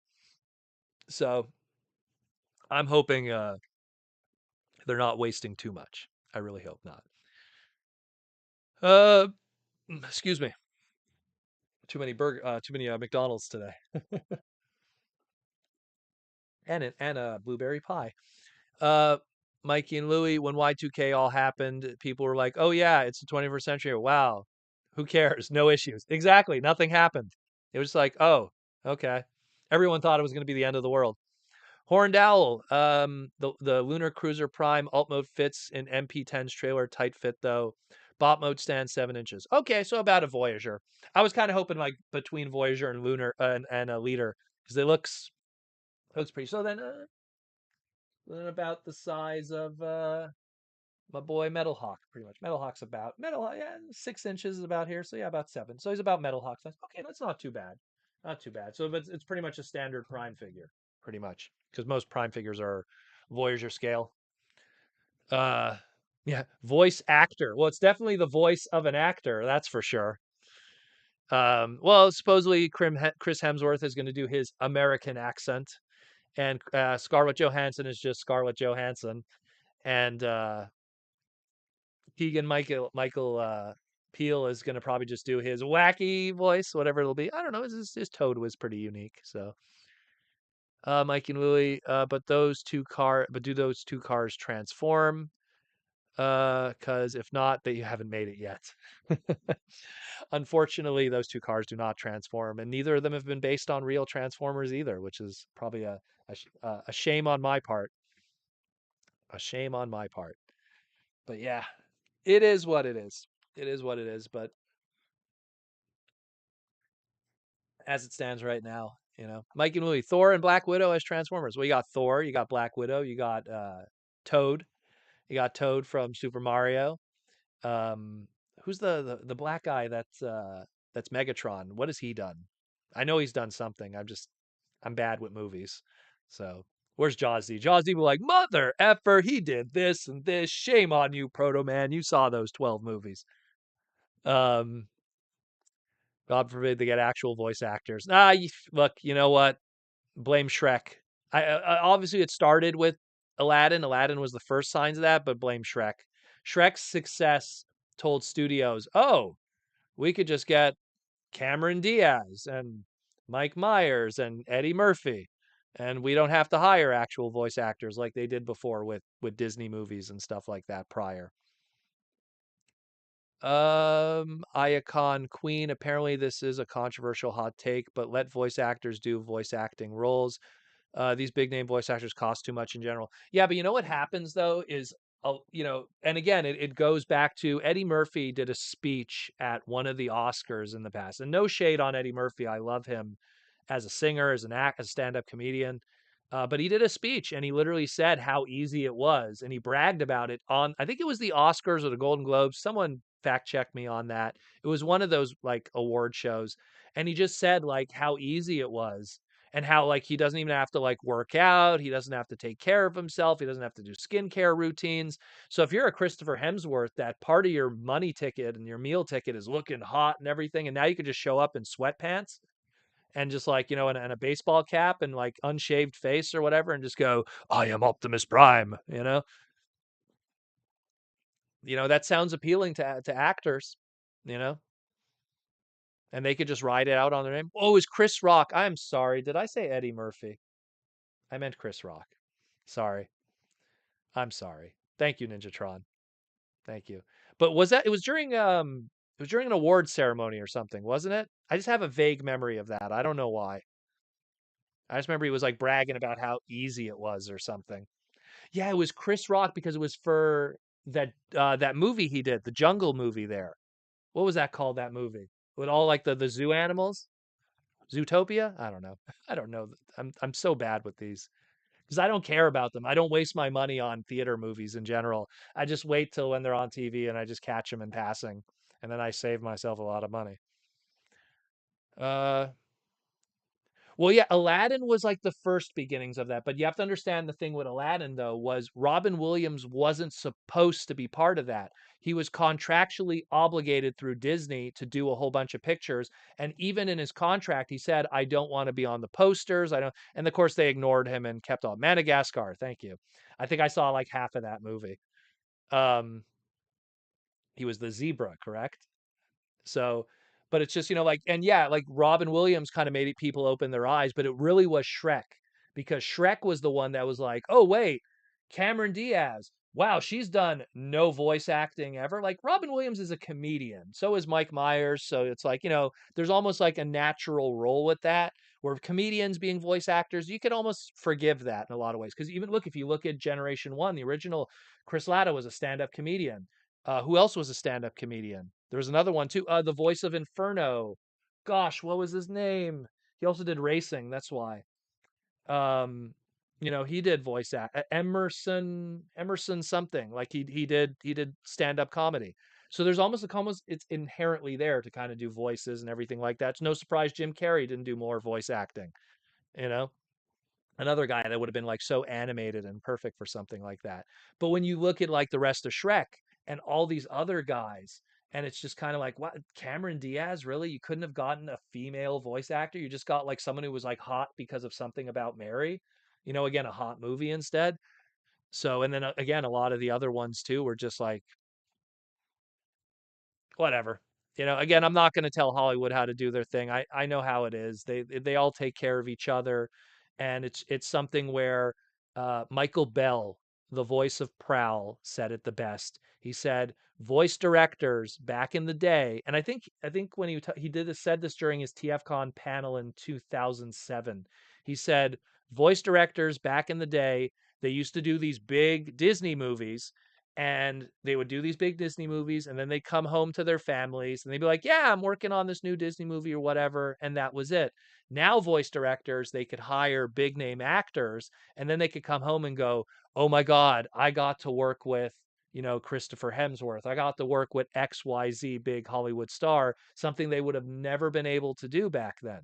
So I'm hoping they're not wasting too much. I really hope not. Uh, excuse me. Too many McDonald's today, and a blueberry pie. Uh, Mikey and Louie, when Y2K all happened, people were like, "Oh yeah, it's the 21st century. Wow, who cares? No issues." Exactly, nothing happened. It was like, "Oh, okay." Everyone thought it was going to be the end of the world. Horned Owl, the Lunar Cruiser Prime alt mode fits in MP10's trailer, tight fit though. Bot mode stands 7 inches. Okay, so about a Voyager. I was kind of hoping like between Voyager and Lunar and a Leader because it looks pretty. So then about the size of my boy Metal Hawk, pretty much. Metal Hawk's about yeah, 6 inches is about here. So yeah, about 7. So he's about Metal Hawk size. Okay, that's not too bad. Not too bad. So it's pretty much a standard Prime figure, pretty much, because most Prime figures are Voyager scale. Uh, yeah, voice actor. Well, it's definitely the voice of an actor, that's for sure. Well, supposedly Chris Hemsworth is going to do his American accent, and Scarlett Johansson is just Scarlett Johansson, and Keegan Michael Peel is going to probably just do his wacky voice, whatever it'll be. I don't know. His Toad was pretty unique. So, Mike and Louie, but do those 2 cars transform? Because if not, they haven't made it yet. Unfortunately, those 2 cars do not transform, and neither of them have been based on real Transformers either, which is probably a shame on my part. A shame on my part. But yeah, it is what it is. It is what it is. But as it stands right now, Mike and Louie, Thor and Black Widow as Transformers. Well, you got Thor, you got Black Widow, you got Toad, you got Toad from Super Mario. Um, who's the black guy that's Megatron? What has he done? I know he's done something. I'm bad with movies. So where's Jazzy? Jazzy was like, mother effer, he did this and this. Shame on you, Proto Man. You saw those 12 movies. Um, God forbid they get actual voice actors. Look, you know what? Blame Shrek. Obviously it started with Aladdin was the first signs of that, but blame Shrek. Shrek's success told studios, oh, we could just get Cameron Diaz and Mike Myers and Eddie Murphy, and we don't have to hire actual voice actors like they did before with Disney movies and stuff like that prior. Iacon Queen. Apparently, this is a controversial hot take, but let voice actors do voice acting roles. These big name voice actors cost too much in general. Yeah, but you know what happens though is, and again, it goes back to Eddie Murphy did a speech at one of the Oscars in the past, and no shade on Eddie Murphy. I love him as a singer, as an act, as a stand-up comedian. But he did a speech and he literally said how easy it was, and he bragged about it on, I think it was the Oscars or the Golden Globes. Someone fact check me on that. It was one of those like award shows, and he just said like how easy it was and how like he doesn't even have to like work out, he doesn't have to take care of himself, he doesn't have to do skincare routines. So if you're a Christopher Hemsworth, that part of your money ticket and your meal ticket is looking hot and everything, and now you can just show up in sweatpants and just like, and a baseball cap and like unshaved face or whatever and just go, I am Optimus Prime, that sounds appealing to actors, you know, and they could just ride it out on their name. Oh, is Chris Rock? I'm sorry. Did I say Eddie Murphy? I meant Chris Rock. Sorry. I'm sorry. Thank you, Ninjatron. Thank you. But it was during an award ceremony or something, wasn't it? I just have a vague memory of that. I don't know why. I just remember he was like bragging about how easy it was or something. Yeah, it was Chris Rock because it was for that movie he did, the Jungle movie there. What was that called, that movie? With all like the zoo animals? Zootopia? I don't know. I don't know. I'm so bad with these because I don't care about them. I don't waste my money on theater movies in general. I just wait till when they're on TV and I just catch them in passing, and then I save myself a lot of money. Uh, well, yeah, Aladdin was like the first beginnings of that, but you have to understand the thing with Aladdin though was Robin Williams wasn't supposed to be part of that. He was contractually obligated through Disney to do a whole bunch of pictures, and even in his contract he said, I don't want to be on the posters. I don't, and of course they ignored him and kept on Madagascar. Thank you. I think I saw like half of that movie. Um, he was the zebra, correct? So, but it's just, like, and yeah, like Robin Williams kind of made it, people open their eyes, but it really was Shrek because Shrek was the one that was like, oh, wait, Cameron Diaz. Wow, she's done no voice acting ever. Like Robin Williams is a comedian. So is Mike Myers. So it's like, there's almost like a natural role with that where comedians being voice actors, you could almost forgive that in a lot of ways. Because even look, if you look at Generation One, the original Chris Latta was a stand up comedian. Who else was a stand-up comedian? There was another one too. The voice of Inferno. Gosh, what was his name? He also did racing. That's why. Um, he did voice act. Emerson something. Like he did stand-up comedy. So there's almost it's inherently there to kind of do voices and everything like that. It's no surprise Jim Carrey didn't do more voice acting. You know, another guy that would have been like so animated and perfect for something like that. But when you look at like the rest of Shrek and all these other guys, and it's just kind of like, what, Cameron Diaz, really? You couldn't have gotten a female voice actor? You just got like someone who was like hot because of something about Mary, again, a hot movie instead. So, and then again, a lot of the other ones too were just like, whatever. Again, I'm not going to tell Hollywood how to do their thing. I know how it is. They all take care of each other, and it's something where Michael Bell, the voice of Prowl, said it the best. He said voice directors back in the day, and I think when he did this, said this during his TFCon panel in 2007. He said voice directors back in the day, they used to do these big Disney movies, and they would do these big Disney movies, and then they'd come home to their families and they'd be like, yeah, I'm working on this new Disney movie or whatever. And that was it. Now, voice directors, they could hire big name actors, and then they could come home and go, oh my God, I got to work with, Christopher Hemsworth. I got to work with XYZ big Hollywood star, something they would have never been able to do back then.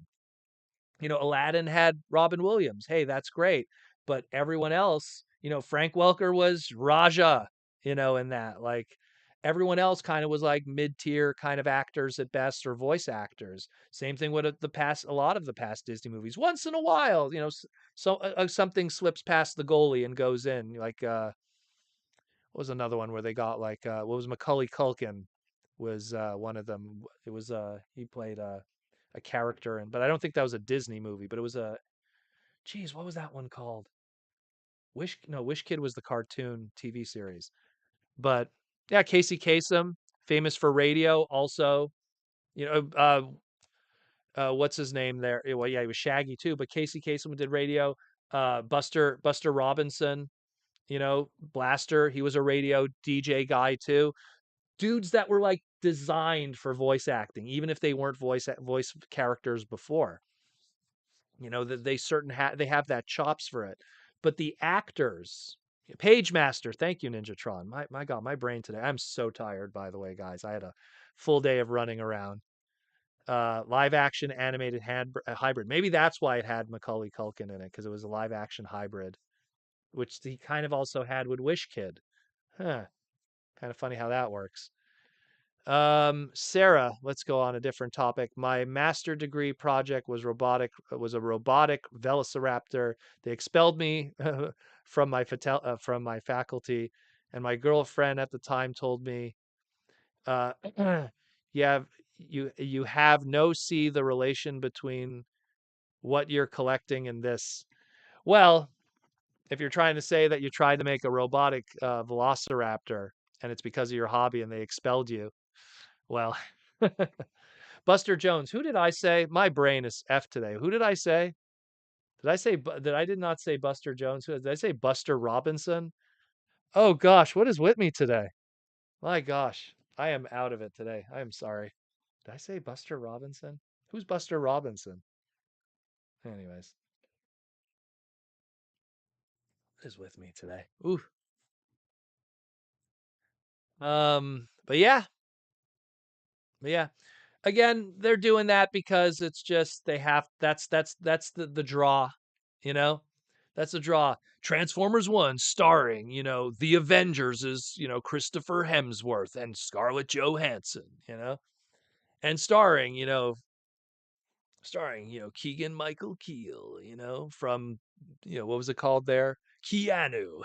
Aladdin had Robin Williams. Hey, that's great. But everyone else, Frank Welker was Raja, in that. Like, Everyone else kind of was like mid-tier kind of actors at best or voice actors. Same thing with a lot of the past Disney movies. Once in a while, something slips past the goalie and goes in. Like what was another one where they got like what was Macaulay Culkin was one of them. It was he played a character but I don't think that was a Disney movie, but it was geez, what was that one called? Wish Kid was the cartoon TV series. But yeah, Casey Kasem, famous for radio, also. You know, what's his name there? Well, yeah, he was Shaggy too, but Casey Kasem did radio. Buster Robinson, Blaster, he was a radio DJ guy too. Dudes that were like designed for voice acting, even if they weren't voice characters before. That they have that chops for it. But the actors, Page Master, thank you, Ninjatron. My God, my brain today. I'm so tired, by the way, guys. I had a full day of running around. Live action animated hybrid. Maybe that's why it had Macaulay Culkin in it, because it was a live action hybrid, which he kind of also had with Wish Kid. Huh. Kind of funny how that works. Sarah, let's go on a different topic. My master degree project was a robotic velociraptor. They expelled me from my faculty, and my girlfriend at the time told me, uh, "You have you have no see the relation between what you're collecting and this." Well, if you're trying to say that you tried to make a robotic velociraptor and it's because of your hobby and they expelled you, well, Buster Jones. Who did I say? My brain is F today. Who did I say? I did not say Buster Jones? Did I say Buster Robinson? Oh gosh, what is with me today? My gosh, I am out of it today. I am sorry. Did I say Buster Robinson? Who's Buster Robinson? Anyways, what is with me today? Ooh. But yeah. But yeah. Again, they're doing that because it's just they have that's the draw, you know? That's a draw. Transformers 1 starring, the Avengers is, Christopher Hemsworth and Scarlett Johansson, And starring, Keegan Michael Keel, from what was it called there? Keanu.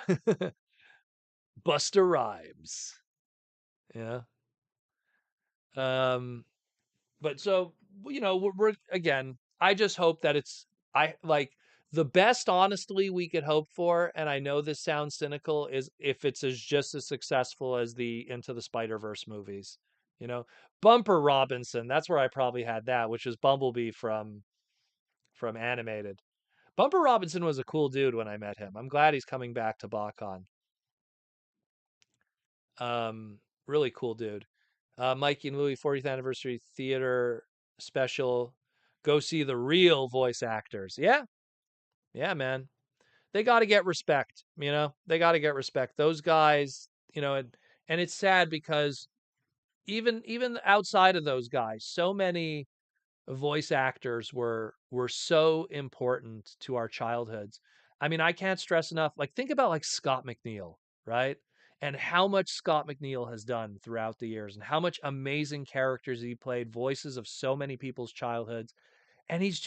Buster Rhymes. Yeah. Um But so, we're again, I just hope that I like the best, honestly, we could hope for, and I know this sounds cynical, is if it's just as successful as the Into the Spider-Verse movies. You know, Bumper Robinson, that's where I probably had that, which is Bumblebee from animated. Bumper Robinson was a cool dude when I met him. I'm glad he's coming back to BotCon. Really cool dude. Mikey and Louie 40th anniversary theater special. Go see the real voice actors. Yeah. Yeah, man. They got to get respect, They got to get respect. Those guys, and it's sad because even outside of those guys, so many voice actors were so important to our childhoods. I mean, I can't stress enough. Like, think about like Scott McNeil, right? And how much Scott McNeil has done throughout the years, and how much amazing characters he played, voices of so many people's childhoods. And he's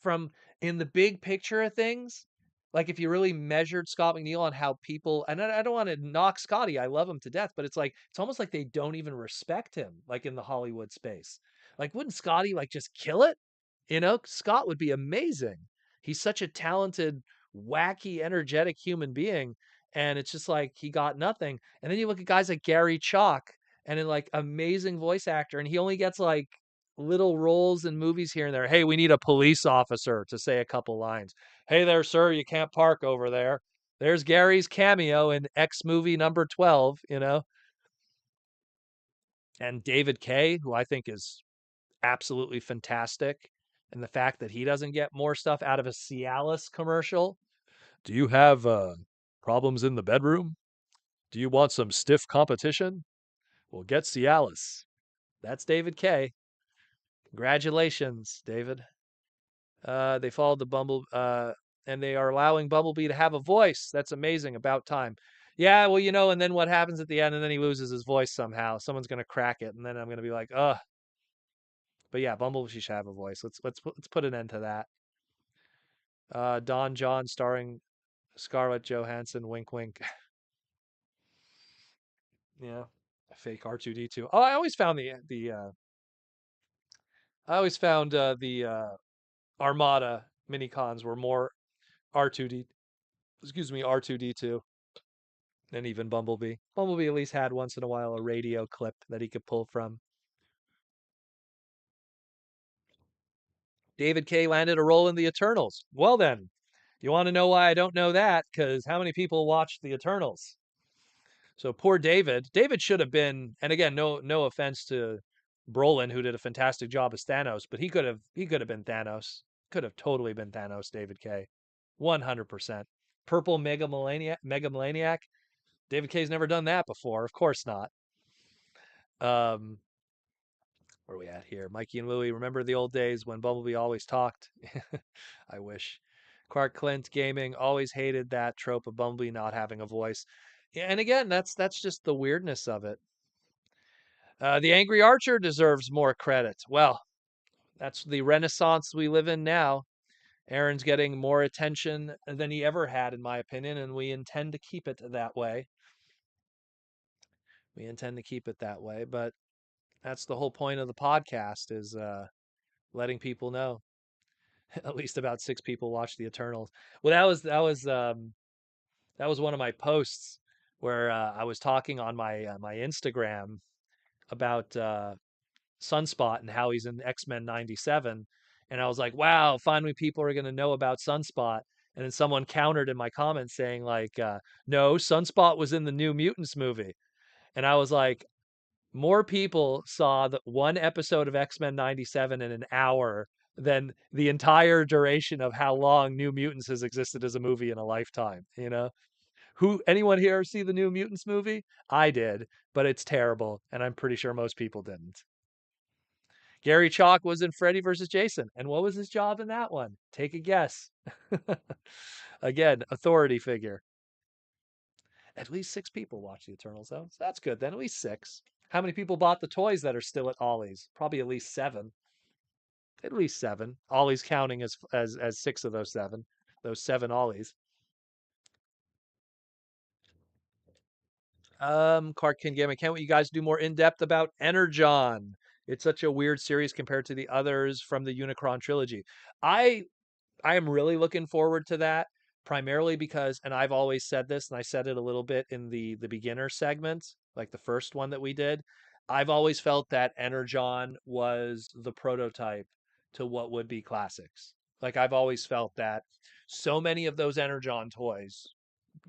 from in the big picture of things. Like, if you really measured Scott McNeil on how people, and I don't want to knock Scotty, I love him to death, but it's almost like they don't even respect him, like in the Hollywood space. Like, wouldn't Scotty like just kill it? Scott would be amazing. He's such a talented, wacky, energetic human being. And it's just like he got nothing. And then you look at guys like Gary Chalk and then like amazing voice actor, and he only gets like little roles in movies here and there. Hey, we need a police officer to say a couple lines. Hey there, sir, you can't park over there. There's Gary's cameo in X movie number 12, And David Kay, who I think is absolutely fantastic. And the fact that he doesn't get more stuff out of a Cialis commercial. Do you have problems in the bedroom? Do you want some stiff competition? Well, get Cialis. That's David Kay. Congratulations, David. They followed the and they are allowing Bumblebee to have a voice. That's amazing. About time. Yeah, well, and then what happens at the end, and then he loses his voice somehow. Someone's gonna crack it, and then I'm gonna be like, ugh. But yeah, Bumblebee should have a voice. Let's put an end to that. Don John starring Scarlett Johansson. Wink, wink. Yeah, fake R2D2. Oh, I always found the Armada minicons were more R2D. Excuse me, R2D2 than even Bumblebee. Bumblebee at least had once in a while a radio clip that he could pull from. David K landed a role in the Eternals. Well then, you want to know why I don't know that? Because how many people watched the Eternals? So poor David. David should have been, and again, no offense to Brolin, who did a fantastic job as Thanos, but he could have been Thanos. Could have totally been Thanos, David K. 100%. Purple Megamaniac. David K's never done that before. Of course not. Um, where are we at here? Mikey and Louie, remember the old days when Bumblebee always talked? I wish. Clark Clint Gaming always hated that trope of Bumblebee not having a voice. Yeah, and again, that's just the weirdness of it. The Angry Archer deserves more credit. Well, that's the renaissance we live in now. Aaron's getting more attention than he ever had, in my opinion, and we intend to keep it that way. We intend to keep it that way, but that's the whole point of the podcast is letting people know. At least about 6 people watch the Eternals. Well, that was one of my posts where I was talking on my Instagram about Sunspot and how he's in X-Men '97, and I was like, "Wow, finally people are going to know about Sunspot." And then someone countered in my comments saying like, "No, Sunspot was in the New Mutants movie," and I was like, more people saw the one episode of X-Men '97 in an hour than the entire duration of how long New Mutants has existed as a movie in a lifetime, you know? Anyone here see the New Mutants movie? I did, but it's terrible, and I'm pretty sure most people didn't. Gary Chalk was in Freddy versus Jason, and what was his job in that one? Take a guess. Again, authority figure. At least 6 people watch the Eternals, though. So that's good then. At least 6. How many people bought the toys that are still at Ollie's? Probably at least 7. At least 7. Ollie's counting as 6 of those 7. Those 7 Ollies. Clark King Game. I can't wait you guys do more in depth about Energon. It's such a weird series compared to the others from the Unicron trilogy. I I am really looking forward to that, primarily because, and I've always said this, and I said it a little bit in the beginner segment, like the first one that we did. I've always felt that Energon was the prototype to what would be classics. Like I've always felt that so many of those Energon toys,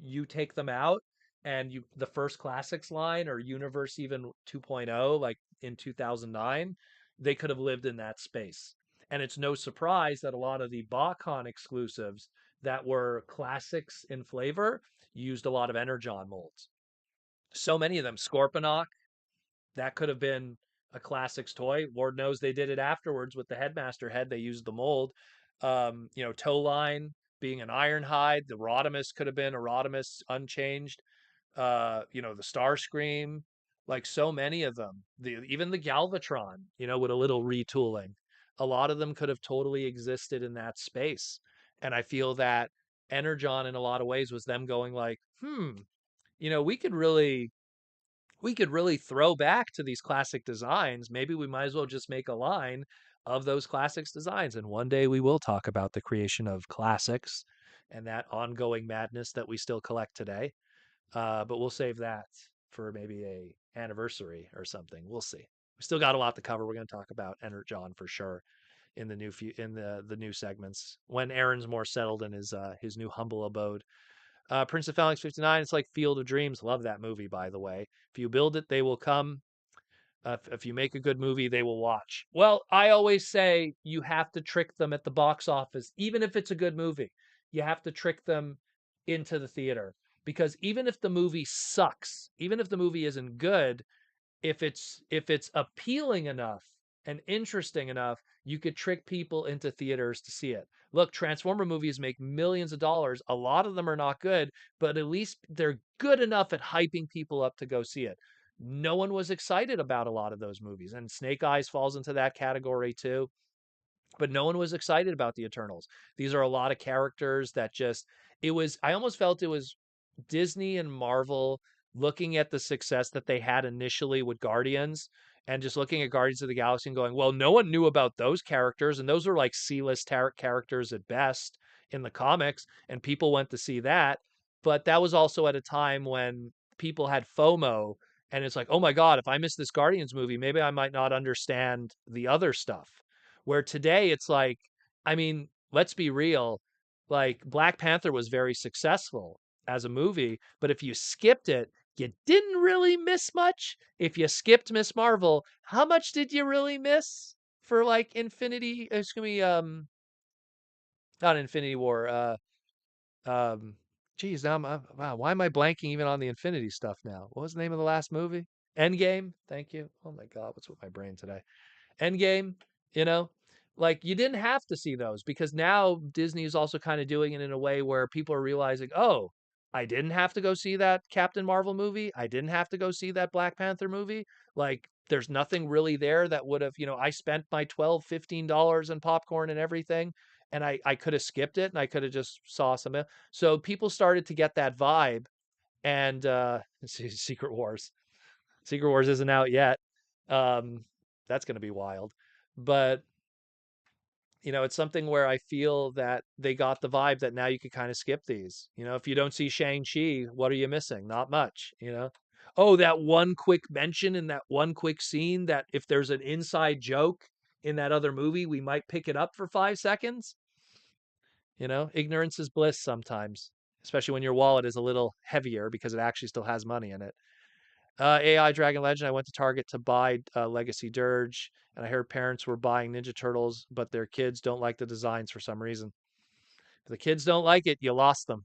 you take them out and the first classics line or universe even 2.0 like in 2009, they could have lived in that space. And it's no surprise that a lot of the BotCon exclusives that were classics in flavor used a lot of Energon molds. So many of them, Scorponok, that could have been a classics toy. Lord knows they did it afterwards with the Headmaster head. They used the mold. Toe line being an Ironhide. The Rodimus could have been a Rodimus unchanged. The Starscream, like so many of them. Even the Galvatron, with a little retooling. A lot of them could have totally existed in that space. And I feel that Energon in a lot of ways was them going like, we could really throw back to these classic designs. Maybe we might as well just make a line of those classics designs. And one day we will talk about the creation of classics and that ongoing madness that we still collect today. But we'll save that for maybe a anniversary or something. We'll see. We still got a lot to cover. We're going to talk about Energon for sure in the new segments when Aaron's more settled in his new humble abode. Prince of Phalanx 59. It's like Field of Dreams. Love that movie, by the way. If you build it, they will come. If you make a good movie, they will watch. Well, I always say you have to trick them at the box office, even if it's a good movie. You have to trick them into the theater because even if the movie sucks, even if the movie isn't good, if it's appealing enough and interesting enough, You could trick people into theaters to see it. Look, Transformer movies make millions of dollars. A lot of them are not good, but at least they're good enough at hyping people up to go see it. No one was excited about a lot of those movies, and Snake Eyes falls into that category too, but no one was excited about the Eternals. These are a lot of characters that just, it was, I almost felt it was Disney and Marvel looking at the success that they had initially with Guardians, and just looking at Guardians of the Galaxy and going, well, no one knew about those characters, and those were like C-list characters at best in the comics, and people went to see that. But that was also at a time when people had FOMO, and it's like, oh my God, if I miss this Guardians movie, maybe I might not understand the other stuff. Where today it's like, I mean, let's be real, like Black Panther was very successful as a movie, but if you skipped it, you didn't really miss much. If you skipped Miss Marvel, how much did you really miss for like Infinity? Excuse me, not Infinity War. Um, geez, now wow, why am I blanking even on the Infinity stuff now? What was the name of the last movie? Endgame. Thank you. Oh my God, what's with my brain today? Endgame, you know, like you didn't have to see those, because now Disney is also kind of doing it in a way where people are realizing, oh, I didn't have to go see that Captain Marvel movie. I didn't have to go see that Black Panther movie. Like there's nothing really there that would have, I spent my $12, $15 in popcorn and everything. And I could have skipped it and I could have just saw some. So people started to get that vibe. And Secret Wars. Secret Wars isn't out yet. Um, that's going to be wild. But, it's something where I feel that they got the vibe that now you could kind of skip these. If you don't see Shang-Chi, what are you missing? Not much. Oh, that one quick mention in that one quick scene that if there's an inside joke in that other movie, we might pick it up for 5 seconds. Ignorance is bliss sometimes, especially when your wallet is a little heavier because it actually still has money in it. AI Dragon Legend. I went to Target to buy Legacy Dirge, and I heard parents were buying Ninja Turtles, but their kids don't like the designs for some reason. If the kids don't like it, you lost them,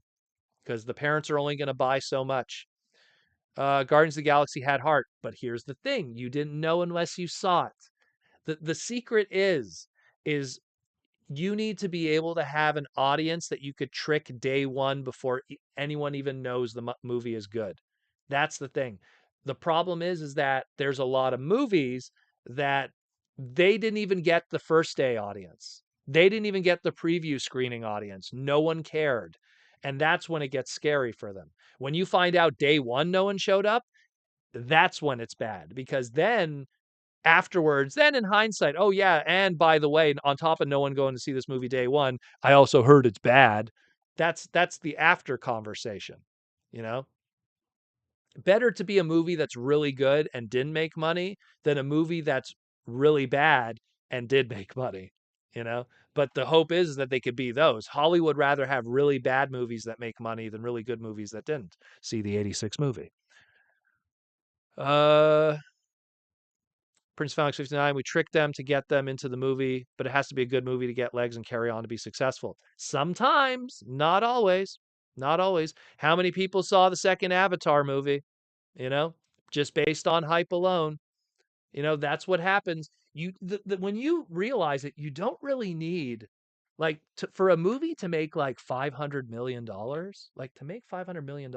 because the parents are only going to buy so much. Guardians of the Galaxy had heart, but here's the thing: you didn't know unless you saw it. The secret is you need to be able to have an audience that you could trick day one before anyone even knows the movie is good. That's the thing. The problem is that there's a lot of movies that they didn't even get the first day audience. They didn't even get the preview screening audience. No one cared. And that's when it gets scary for them. When you find out day one no one showed up, that's when it's bad, because then afterwards, then in hindsight, oh yeah, and by the way, on top of no one going to see this movie day one, I also heard it's bad. That's the after conversation, you know? Better to be a movie that's really good and didn't make money than a movie that's really bad and did make money, you know? But the hope is that they could be those. Hollywood rather have really bad movies that make money than really good movies that didn't. See the 86 movie. Uh Prince Felix 59, we tricked them to get them into the movie, but it has to be a good movie to get legs and carry on to be successful. Sometimes, not always. Not always. How many people saw the second Avatar movie? You know, just based on hype alone. That's what happens. When you realize it, you don't really need, like, for a movie to make like $500 million, like to make $500 million,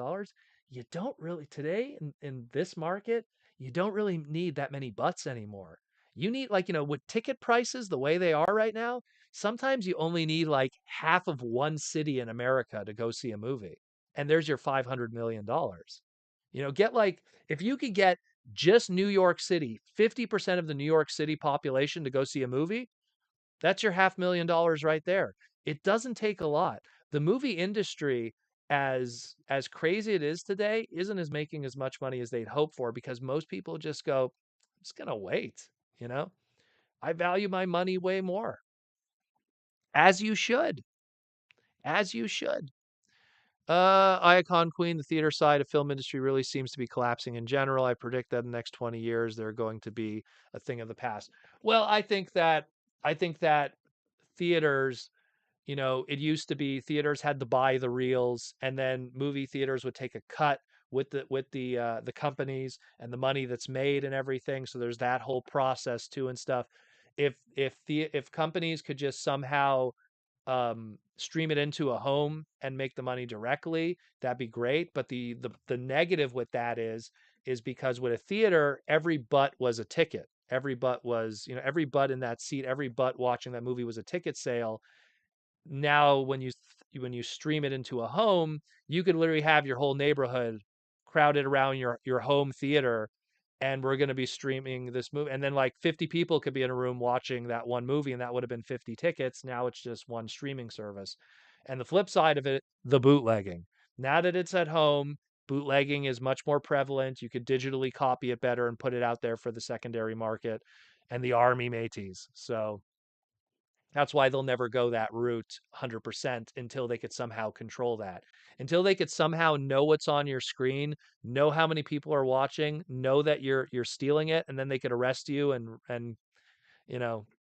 you don't really today in this market, you don't really need that many butts anymore. You need, like, with ticket prices the way they are right now, sometimes you only need like half of one city in America to go see a movie, and there's your $500 million. Get like, if you could get just New York City, 50% of the New York City population to go see a movie, that's your $500,000 right there. It doesn't take a lot. The movie industry, as crazy it is today, isn't as making as much money as they'd hope for, because most people just go, I'm just gonna wait, you know? I value my money way more. As you should. As you should. Iacon Queen, the theater side of film industry really seems to be collapsing in general. I predict that in the next 20 years they're going to be a thing of the past. Well, I think that theaters, it used to be theaters had to buy the reels, and then movie theaters would take a cut with the companies and the money that's made and everything. So there's that whole process too and stuff. if companies could just somehow stream it into a home and make the money directly, that'd be great. But the negative with that is because with a theater, every butt was a ticket. Every butt was, every butt in that seat, every butt watching that movie was a ticket sale. Now when you stream it into a home, you could literally have your whole neighborhood crowded around your home theater, and we're going to be streaming this movie, and then like 50 people could be in a room watching that one movie, and that would have been 50 tickets. Now it's just one streaming service. And the flip side of it, the bootlegging. Now that it's at home, bootlegging is much more prevalent. You could digitally copy it better and put it out there for the secondary market and the army mateys. So that's why they'll never go that route 100% until they could somehow control that. Until they could somehow know what's on your screen, know how many people are watching, know that you're stealing it, and then they could arrest you and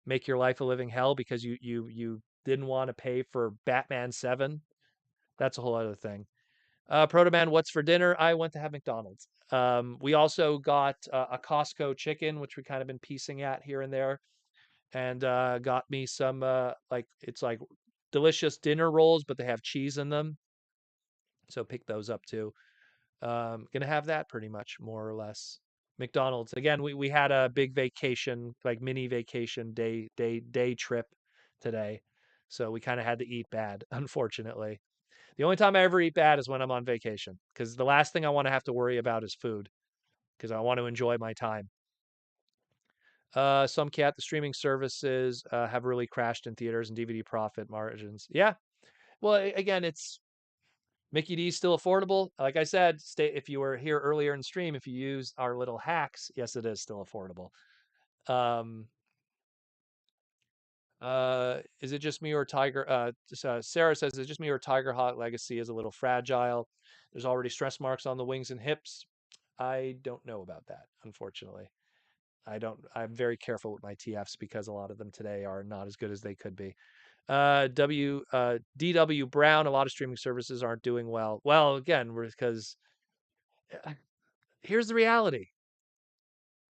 make your life a living hell because you didn't want to pay for Batman 7. That's a whole other thing. Proto Man, what's for dinner? I went to have McDonald's. We also got a Costco chicken, which we kind of been piecing at here and there, and got me some it's like delicious dinner rolls, but they have cheese in them. So pick those up too. Gonna have that pretty much more or less. McDonald's again. We had a big vacation, like mini vacation day trip today, so we kind of had to eat bad. Unfortunately, the only time I ever eat bad is when I'm on vacation, because the last thing I want to have to worry about is food, because I want to enjoy my time. Some cat the streaming services have really crashed in theaters and DVD profit margins. Yeah. Well, again, it's Mickey D's still affordable. Like I said, stay if you were here earlier in stream, if you use our little hacks, yes, it is still affordable. Um, is it just me or Tiger? Sarah says, is it just me or Tiger Hawk Legacy is a little fragile? There's already stress marks on the wings and hips. I don't know about that, unfortunately. I don't. I'm very careful with my TFs because a lot of them today are not as good as they could be. DW Brown. A lot of streaming services aren't doing well. Well, again, because here's the reality: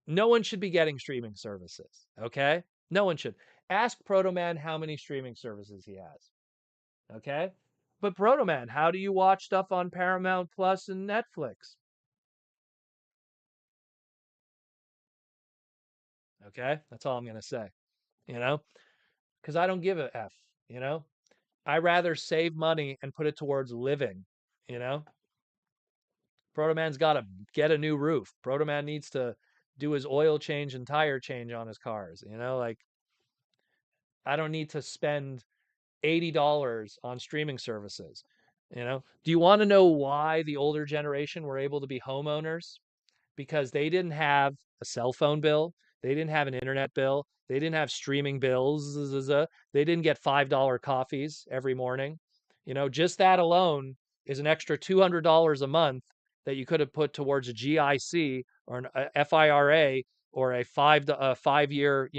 no one should be getting streaming services. Okay, no one should. Ask Proto Man how many streaming services he has. Okay, but Proto Man, how do you watch stuff on Paramount Plus and Netflix? Okay, that's all I'm gonna say. You know, because I don't give a f. You know, I rather save money and put it towards living. You know, Protoman's got to get a new roof. Protoman needs to do his oil change and tire change on his cars. Like I don't need to spend $80 on streaming services. Do you want to know why the older generation were able to be homeowners? Because they didn't have a cell phone bill, they didn't have an internet bill, they didn't have streaming bills, they didn't get $5 coffees every morning. Just that alone is an extra $200 a month that you could have put towards a GIC or a FIRA or a 5 year,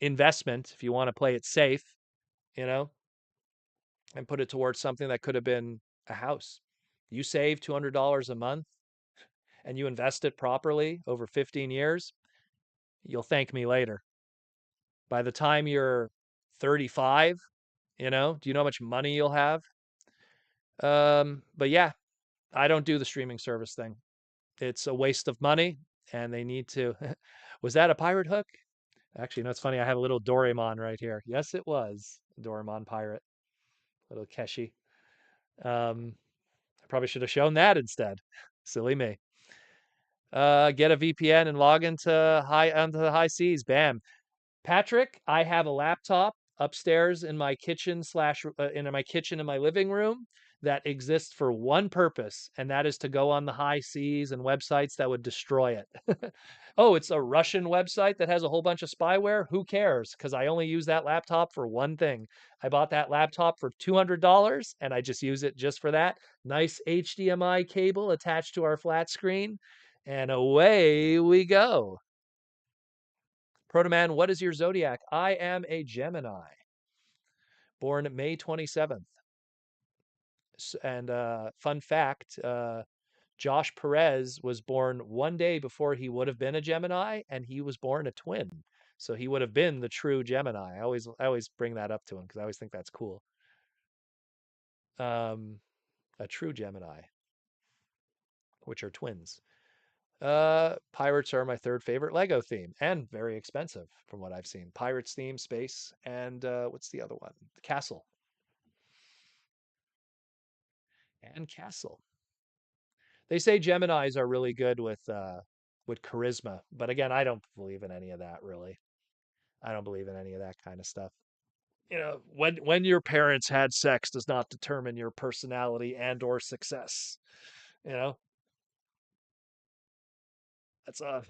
investment if you want to play it safe, you know, and put it towards something that could have been a house. You save $200 a month and you invest it properly over 15 years, you'll thank me later. By the time you're 35, do you know how much money you'll have? But yeah, I don't do the streaming service thing. It's a waste of money, and they need to. Was that a pirate hook? Actually, no, it's funny. I have a little Doraemon right here. Yes, it was a Doraemon pirate, little Keshi. I probably should have shown that instead. Silly me. Get a VPN and log onto the high seas. Bam. Patrick, I have a laptop upstairs in my kitchen slash in my kitchen in my living room that exists for one purpose, and that is to go on the high seas and websites that would destroy it. Oh, it's a Russian website that has a whole bunch of spyware? Who cares? Because I only use that laptop for one thing. I bought that laptop for $200 and I just use it just for that. Nice HDMI cable attached to our flat screen, and away we go. Protoman, what is your zodiac? I am a Gemini, born May 27th. And fun fact, Josh Perez was born one day before he would have been a Gemini, and he was born a twin. So he would have been the true Gemini. I always bring that up to him because I always think that's cool. Um, a true Gemini, which are twins. Pirates are my third favorite Lego theme and very expensive from what I've seen. Pirates theme, space, and what's the other one? The castle and castle. They say Geminis are really good with charisma, but again, I don't believe in any of that really. I don't believe in any of that kind of stuff. When your parents had sex does not determine your personality and or success. You know, that's don't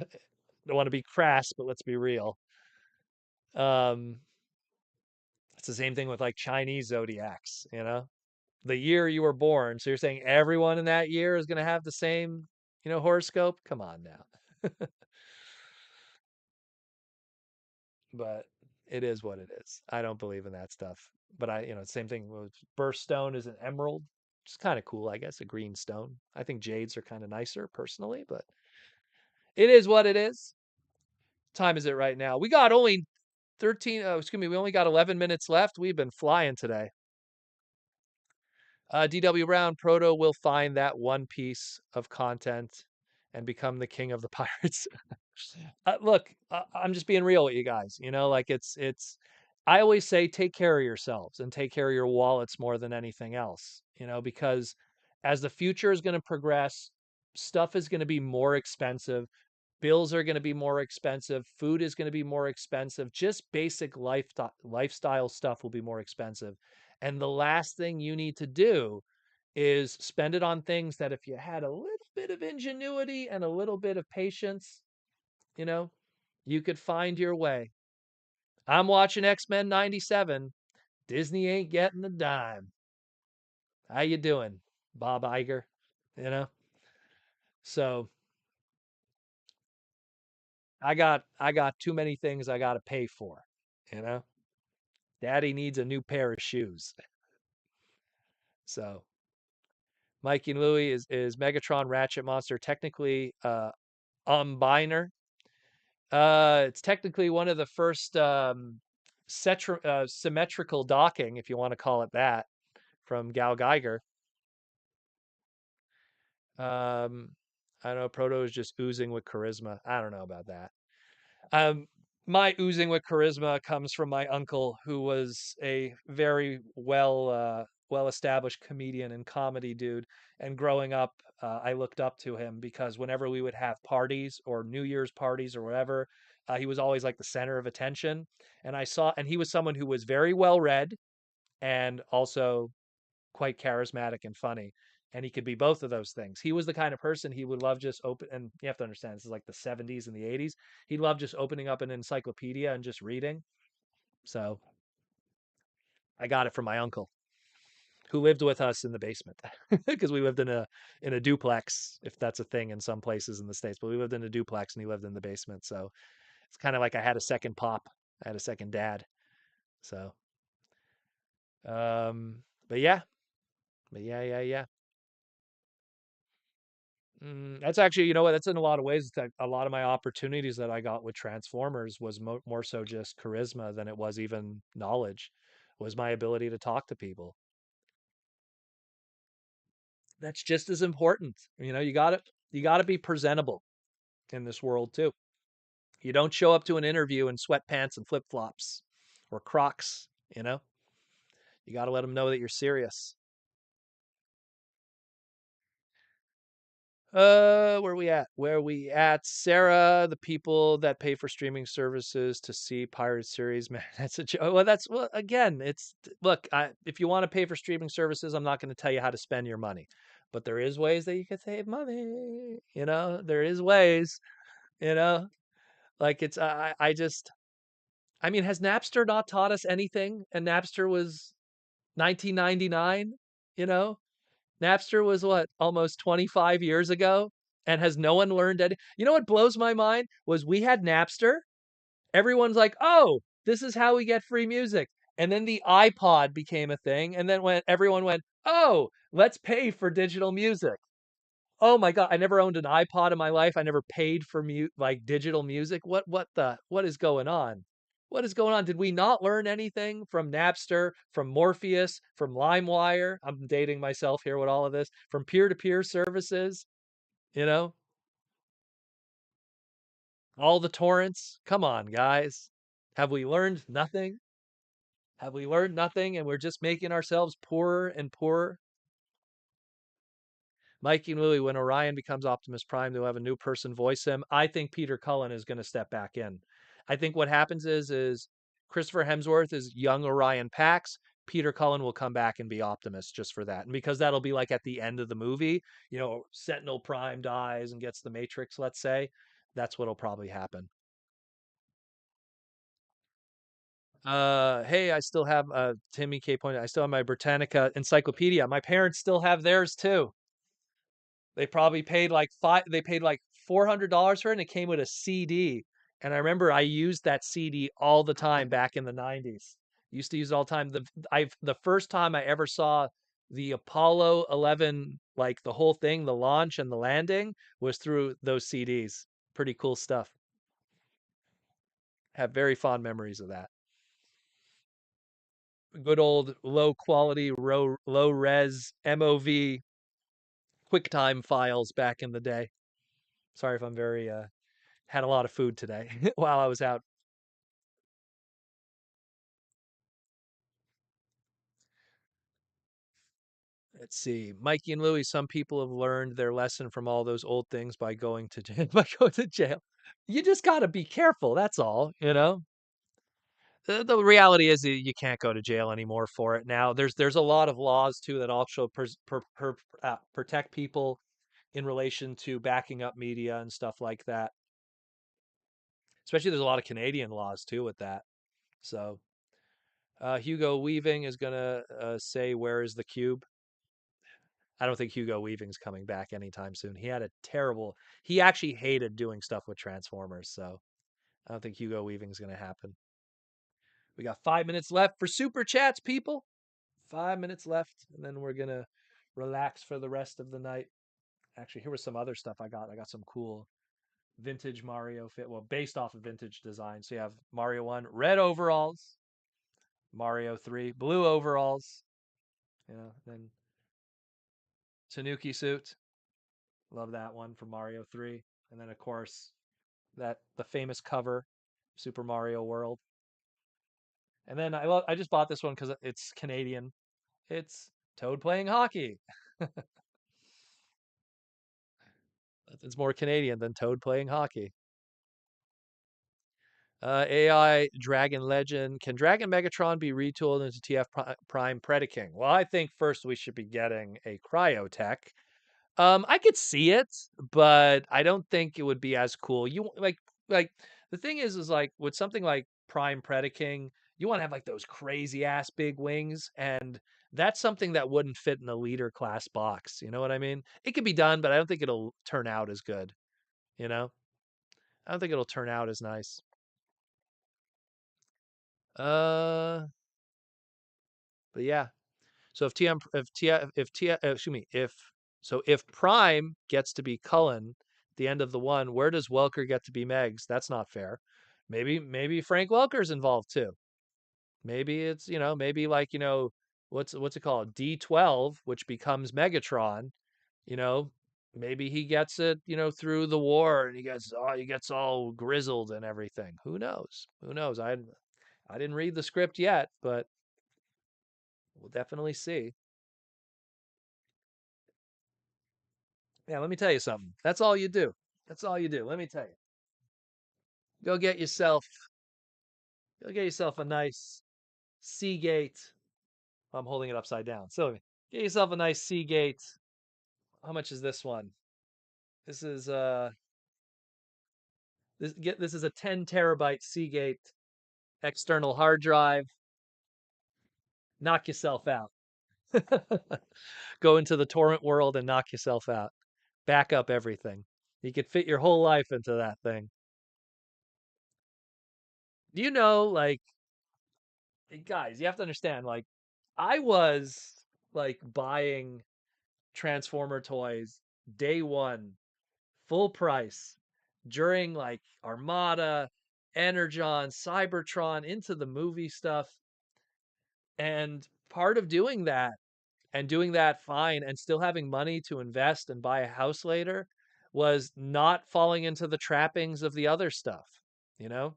want to be crass, but let's be real. Um, it's the same thing with like Chinese zodiacs. The year you were born. So you're saying everyone in that year is going to have the same, horoscope? Come on now. But it is what it is. I don't believe in that stuff. But same thing with birthstone is an emerald. It's kind of cool, I guess, a green stone. I think jades are kind of nicer personally, but it is what it is. Time is it right now? We got only 13, excuse me, we only got 11 minutes left. We've been flying today. DW Brown, Proto will find that one piece of content and become the king of the pirates. Look, I'm just being real with you guys. Like it's. I always say take care of yourselves and take care of your wallets more than anything else. Because as the future is going to progress, stuff is going to be more expensive. Bills are going to be more expensive. Food is going to be more expensive. Just basic lifestyle stuff will be more expensive. And the last thing you need to do is spend it on things that if you had a little bit of ingenuity and a little bit of patience, you know, you could find your way. I'm watching X-Men 97. Disney ain't getting a dime. How you doing, Bob Iger? You know? So I got too many things I got to pay for, you know? Daddy needs a new pair of shoes. So Mikey and Louie is Megatron Ratchet Monster technically umbiner? It's technically one of the first symmetrical docking, if you want to call it that, from Gal Geiger. Um, I don't know. Proto is just oozing with charisma. I don't know about that. Um, my oozing with charisma comes from my uncle, who was a very well established comedian and comedy dude. And growing up, I looked up to him because whenever we would have parties or New Year's parties or whatever, he was always like the center of attention. And he was someone who was very well read and also quite charismatic and funny. And he could be both of those things. He was the kind of person he would love just open, and you have to understand this is like the 70s and the 80s. He loved just opening up an encyclopedia and just reading. So I got it from my uncle who lived with us in the basement because we lived in a duplex, if that's a thing in some places in the States, but we lived in a duplex and he lived in the basement. So it's kind of like I had a second pop. I had a second dad. So um but yeah. But yeah. That's actually, you know what? That's in a lot of ways that a lot of my opportunities that I got with Transformers was more so just charisma than it was even knowledge, was my ability to talk to people. That's just as important. You got to be presentable in this world too. You don't show up to an interview in sweatpants and flip-flops or Crocs, you know? You got to let them know that you're serious. Where we at? Where we at? Sarah, the people that pay for streaming services to see pirate series, man, that's a joke. Well, again, look, if you want to pay for streaming services, I'm not going to tell you how to spend your money, but there is ways that you can save money. There is ways. You know, like I mean, has Napster not taught us anything? And Napster was 1999. You know, Napster was what, almost 25 years ago? And has no one learned any? You know what blows my mind was we had Napster. Everyone's like, oh, this is how we get free music. And then the iPod became a thing. And then when everyone went, oh, let's pay for digital music. Oh my God, I never owned an iPod in my life. I never paid for like digital music. What is going on? What is going on? Did we not learn anything from Napster, from Morpheus, from LimeWire? I'm dating myself here with all of this. From peer-to-peer services, you know, all the torrents. Come on, guys. Have we learned nothing? Have we learned nothing and we're just making ourselves poorer and poorer? Mikey and Louie, when Orion becomes Optimus Prime, they'll have a new person voice him. I think Peter Cullen is going to step back in. I think what happens is Christopher Hemsworth is young Orion Pax. Peter Cullen will come back and be Optimus just for that. And because that'll be like at the end of the movie, Sentinel Prime dies and gets the Matrix, let's say, that's what'll probably happen. Hey, I still have Timmy K pointed. I still have my Britannica encyclopedia. My parents still have theirs too. They probably paid like $400 for it, and it came with a CD. And I remember I used that CD all the time back in the 90s. Used to use it all the time. The first time I ever saw the Apollo 11, like the whole thing, the launch and the landing, was through those CDs. Pretty cool stuff. Have very fond memories of that. Good old low quality, low res MOV QuickTime files back in the day. Sorry if I'm very had a lot of food today while I was out. Let's see. Mikey and Louie, some people have learned their lesson from all those old things by going to jail, by going to jail. You just got to be careful. That's all. The reality is that you can't go to jail anymore for it now. There's a lot of laws too that also protect people in relation to backing up media and stuff like that. Especially there's a lot of Canadian laws too with that. So Hugo Weaving is gonna say, "Where is the cube?" I don't think Hugo Weaving's coming back anytime soon. He had a terrible. He actually hated doing stuff with Transformers, so I don't think Hugo Weaving's gonna happen. We got 5 minutes left for super chats, people. 5 minutes left, and then we're gonna relax for the rest of the night. Actually, here was some other stuff I got. I got some cool vintage Mario fit, well, based off of vintage design. So you have Mario 1, red overalls, Mario 3, blue overalls, then Tanuki suit. Love that one from Mario 3. And then of course the famous cover, Super Mario World. And then I just bought this one because it's Canadian. It's Toad playing hockey. It's more Canadian than Toad playing hockey. AI Dragon Legend. Can Dragon Megatron be retooled into TF Prime Predaking? Well, I think first we should be getting a Cryotech. I could see it, but I don't think it would be as cool. You like the thing is like with something like Prime Predaking, you want to have like those crazy ass big wings, and that's something that wouldn't fit in a leader class box. You know what I mean? It could be done, but I don't think it'll turn out as good. You know, I don't think it'll turn out as nice. Uh, but yeah. So if Prime gets to be Cullen at the end of the one, where does Welker get to be Megs? That's not fair. Maybe Frank Welker's involved too. Maybe it's maybe like what's it called, D12, which becomes Megatron. You know, maybe he gets it through the war and he gets all grizzled and everything. Who knows? Who knows? I didn't read the script yet, but we'll definitely see. Yeah, let me tell you something. That's all you do. That's all you do. Let me tell you. Go get yourself go get yourself a nice Seagate. I'm holding it upside down. So get yourself a nice Seagate. How much is this one? This is this is a 10 terabyte Seagate external hard drive. Knock yourself out. Go into the torrent world and knock yourself out. Back up everything. You could fit your whole life into that thing. Do you know, like, guys, you have to understand, like, I was like buying Transformer toys day one, full price, during like Armada, Energon, Cybertron, into the movie stuff. And part of doing that and doing that fine and still having money to invest and buy a house later was not falling into the trappings of the other stuff, you know?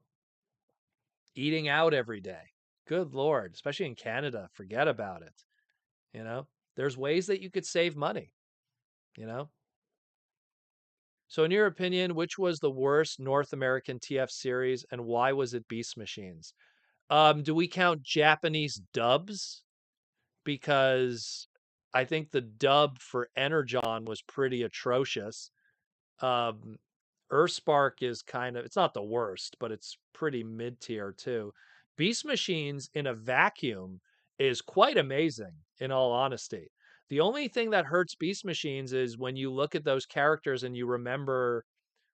Eating out every day. Good Lord, especially in Canada, forget about it, you know? There's ways that you could save money, you know? So in your opinion, which was the worst North American TF series and why was it Beast Machines? Do we count Japanese dubs? Because I think the dub for Energon was pretty atrocious. Um, Earthspark is kind of, it's not the worst, but it's pretty mid tier too. Beast Machines in a vacuum is quite amazing, in all honesty. The only thing that hurts Beast Machines is when you look at those characters and you remember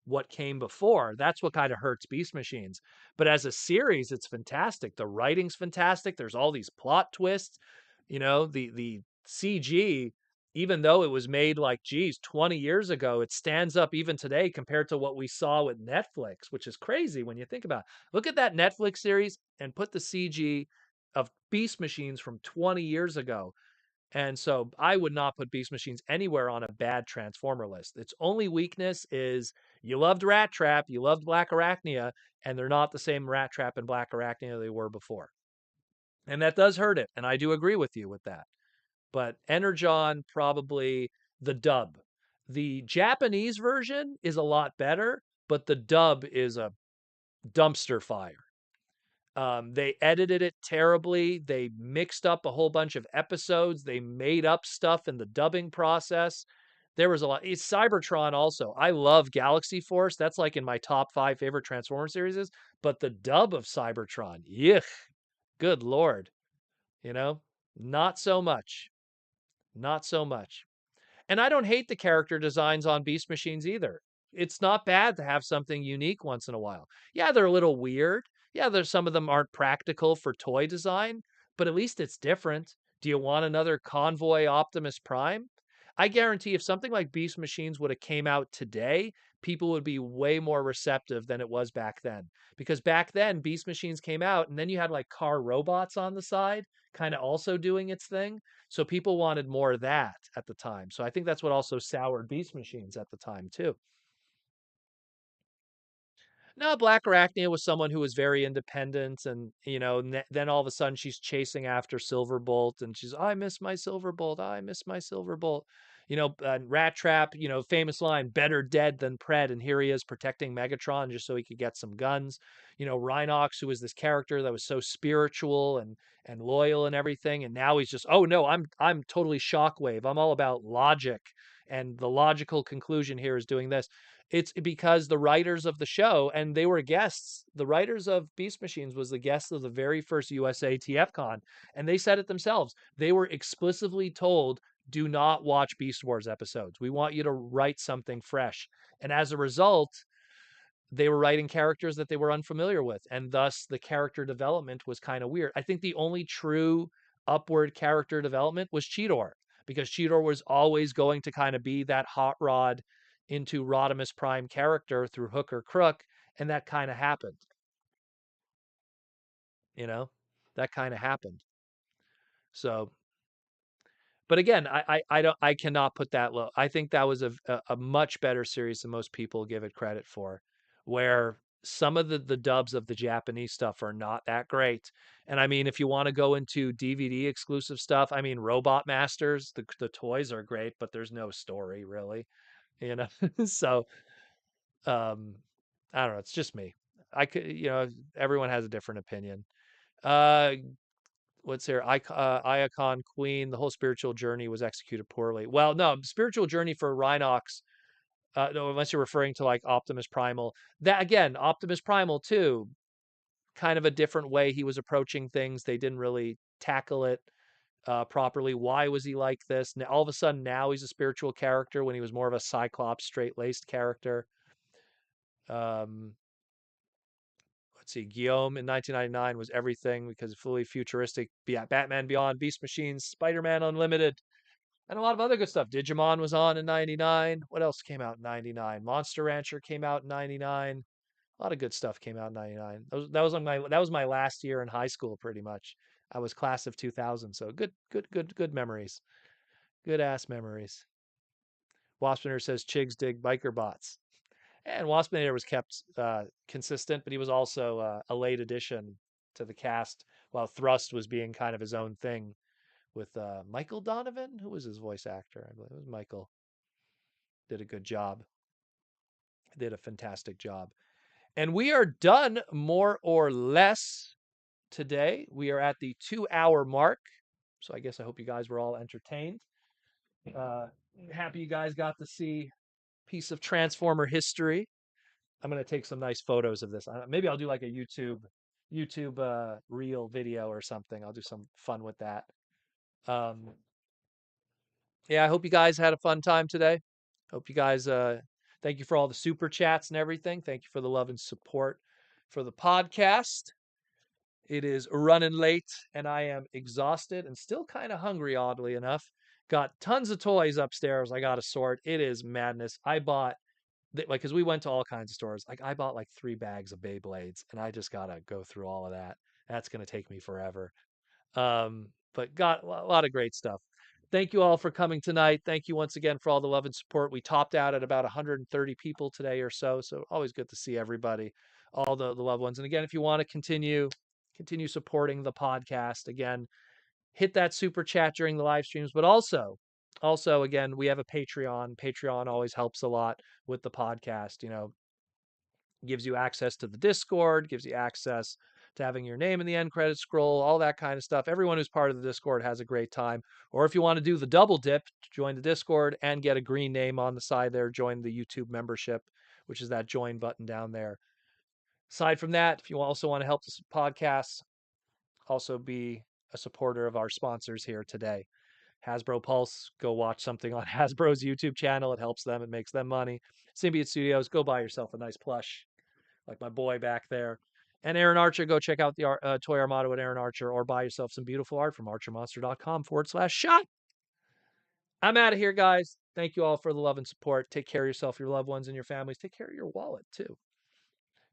what came before. That's what kind of hurts Beast Machines. But as a series, it's fantastic. The writing's fantastic. There's all these plot twists. You know, the CG, even though it was made like, geez, 20 years ago, it stands up even today compared to what we saw with Netflix, which is crazy when you think about it. Look at that Netflix series and put the CG of Beast Machines from 20 years ago. And so I would not put Beast Machines anywhere on a bad Transformer list. Its only weakness is you loved Rat Trap, you loved Black Arachnia, and they're not the same Rat Trap and Black Arachnia they were before. And that does hurt it. And I do agree with you with that. But Energon, probably the dub. The Japanese version is a lot better, but the dub is a dumpster fire. They edited it terribly. They mixed up a whole bunch of episodes. They made up stuff in the dubbing process. There was a lot. It's Cybertron also. I love Galaxy Force. That's like in my top 5 favorite Transformer series. But the dub of Cybertron, yuck, good Lord. You know, not so much. Not so much. And I don't hate the character designs on Beast Machines either. It's not bad to have something unique once in a while. Yeah, they're a little weird. Yeah, there's some of them aren't practical for toy design, but at least it's different. Do you want another Convoy Optimus Prime? I guarantee if something like Beast Machines would have came out today, people would be way more receptive than it was back then. Because back then, Beast Machines came out, and then you had like car robots on the side, kind of also doing its thing. So people wanted more of that at the time. So I think that's what also soured Beast Machines at the time too. No, Black Arachnia was someone who was very independent, and then all of a sudden she's chasing after Silverbolt, and she's, I miss my Silverbolt, I miss my Silverbolt. Rat Trap, famous line, better dead than Pred, and here he is protecting Megatron just so he could get some guns. Rhinox, who was this character that was so spiritual and loyal and everything, and now he's just, oh no, I'm totally Shockwave. I'm all about logic, and the logical conclusion here is doing this. It's because the writers of the show, and they were guests, the writers of Beast Machines was the guests of the very first USA TFCon, and they said it themselves. They were explicitly told, do not watch Beast Wars episodes. We want you to write something fresh. And as a result, they were writing characters that they were unfamiliar with, and thus the character development was kind of weird. I think the only true upward character development was Cheetor, because Cheetor was always going to kind of be that hot rod into Rodimus Prime character through hook or crook, and that kind of happened. You know, that kind of happened. So, but again, I cannot put that low. I think that was a much better series than most people give it credit for, where some of the dubs of the Japanese stuff are not that great. And I mean, if you want to go into DVD exclusive stuff, I mean, Robot Masters, the toys are great, but there's no story really, you know. So, um, I don't know. It's just me. I could, everyone has a different opinion. Uh, what's there? Iacon Queen. The whole spiritual journey was executed poorly. Well, no, spiritual journey for Rhinox. No, unless you're referring to like Optimus Primal. That again, Optimus Primal too. Kind of a different way he was approaching things. They didn't really tackle it properly. Why was he like this? Now, all of a sudden, now he's a spiritual character when he was more of a Cyclops, straight-laced character. Um, let's see, Guillaume in 1999 was everything because fully futuristic. Batman Beyond, Beast Machines, Spider-Man Unlimited. And a lot of other good stuff. Digimon was on in 99. What else came out in 99? Monster Rancher came out in 99. A lot of good stuff came out in 99. That was my last year in high school pretty much. I was class of 2000, so good memories. Good ass memories. Waspinator says Chigs dig biker bots. And Waspinator was kept consistent, but he was also a late addition to the cast while Thrust was being kind of his own thing with Michael Donovan, who was his voice actor. I believe it was Michael. Did a good job. Did a fantastic job. And we are done more or less today. We are at the 2-hour mark. So I guess I hope you guys were all entertained. Uh, Happy you guys got to see a piece of Transformer history. I'm going to take some nice photos of this. Maybe I'll do like a YouTube reel video or something. I'll do some fun with that. Yeah, I hope you guys had a fun time today. Hope you guys thank you for all the super chats and everything. Thank you for the love and support for the podcast. It is running late and I am exhausted and still kind of hungry, oddly enough. Got tons of toys upstairs I got to sort. It is madness. I bought because we went to all kinds of stores. Like I bought like 3 bags of Beyblades and I just got to go through all of that. That's going to take me forever. But got a lot of great stuff. Thank you all for coming tonight. Thank you once again for all the love and support. We topped out at about 130 people today or so. So always good to see everybody, all the loved ones. And again, if you want to continue supporting the podcast, again, hit that super chat during the live streams. But also again, we have a Patreon. Patreon always helps a lot with the podcast. Gives you access to the Discord, gives you access to having your name in the end credit scroll, all that kind of stuff. Everyone who's part of the Discord has a great time. Or if you want to do the double dip, join the Discord and get a green name on the side there, join the YouTube membership, which is that join button down there. Aside from that, if you also want to help this podcast, also be a supporter of our sponsors here today. Hasbro Pulse, go watch something on Hasbro's YouTube channel. It helps them. It makes them money. Symbiote Studios, go buy yourself a nice plush like my boy back there. And Aaron Archer, go check out the Toy Armada with Aaron Archer or buy yourself some beautiful art from archermonster.com/shop. I'm out of here, guys. Thank you all for the love and support. Take care of yourself, your loved ones, and your families. Take care of your wallet, too.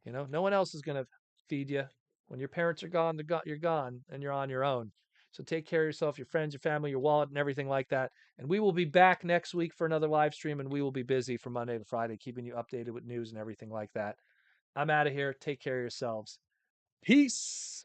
No one else is going to feed you. When your parents are gone, you're gone, and you're on your own. So take care of yourself, your friends, your family, your wallet, and everything like that. And we will be back next week for another live stream, and we will be busy from Monday to Friday, keeping you updated with news and everything like that. I'm out of here. Take care of yourselves. Peace.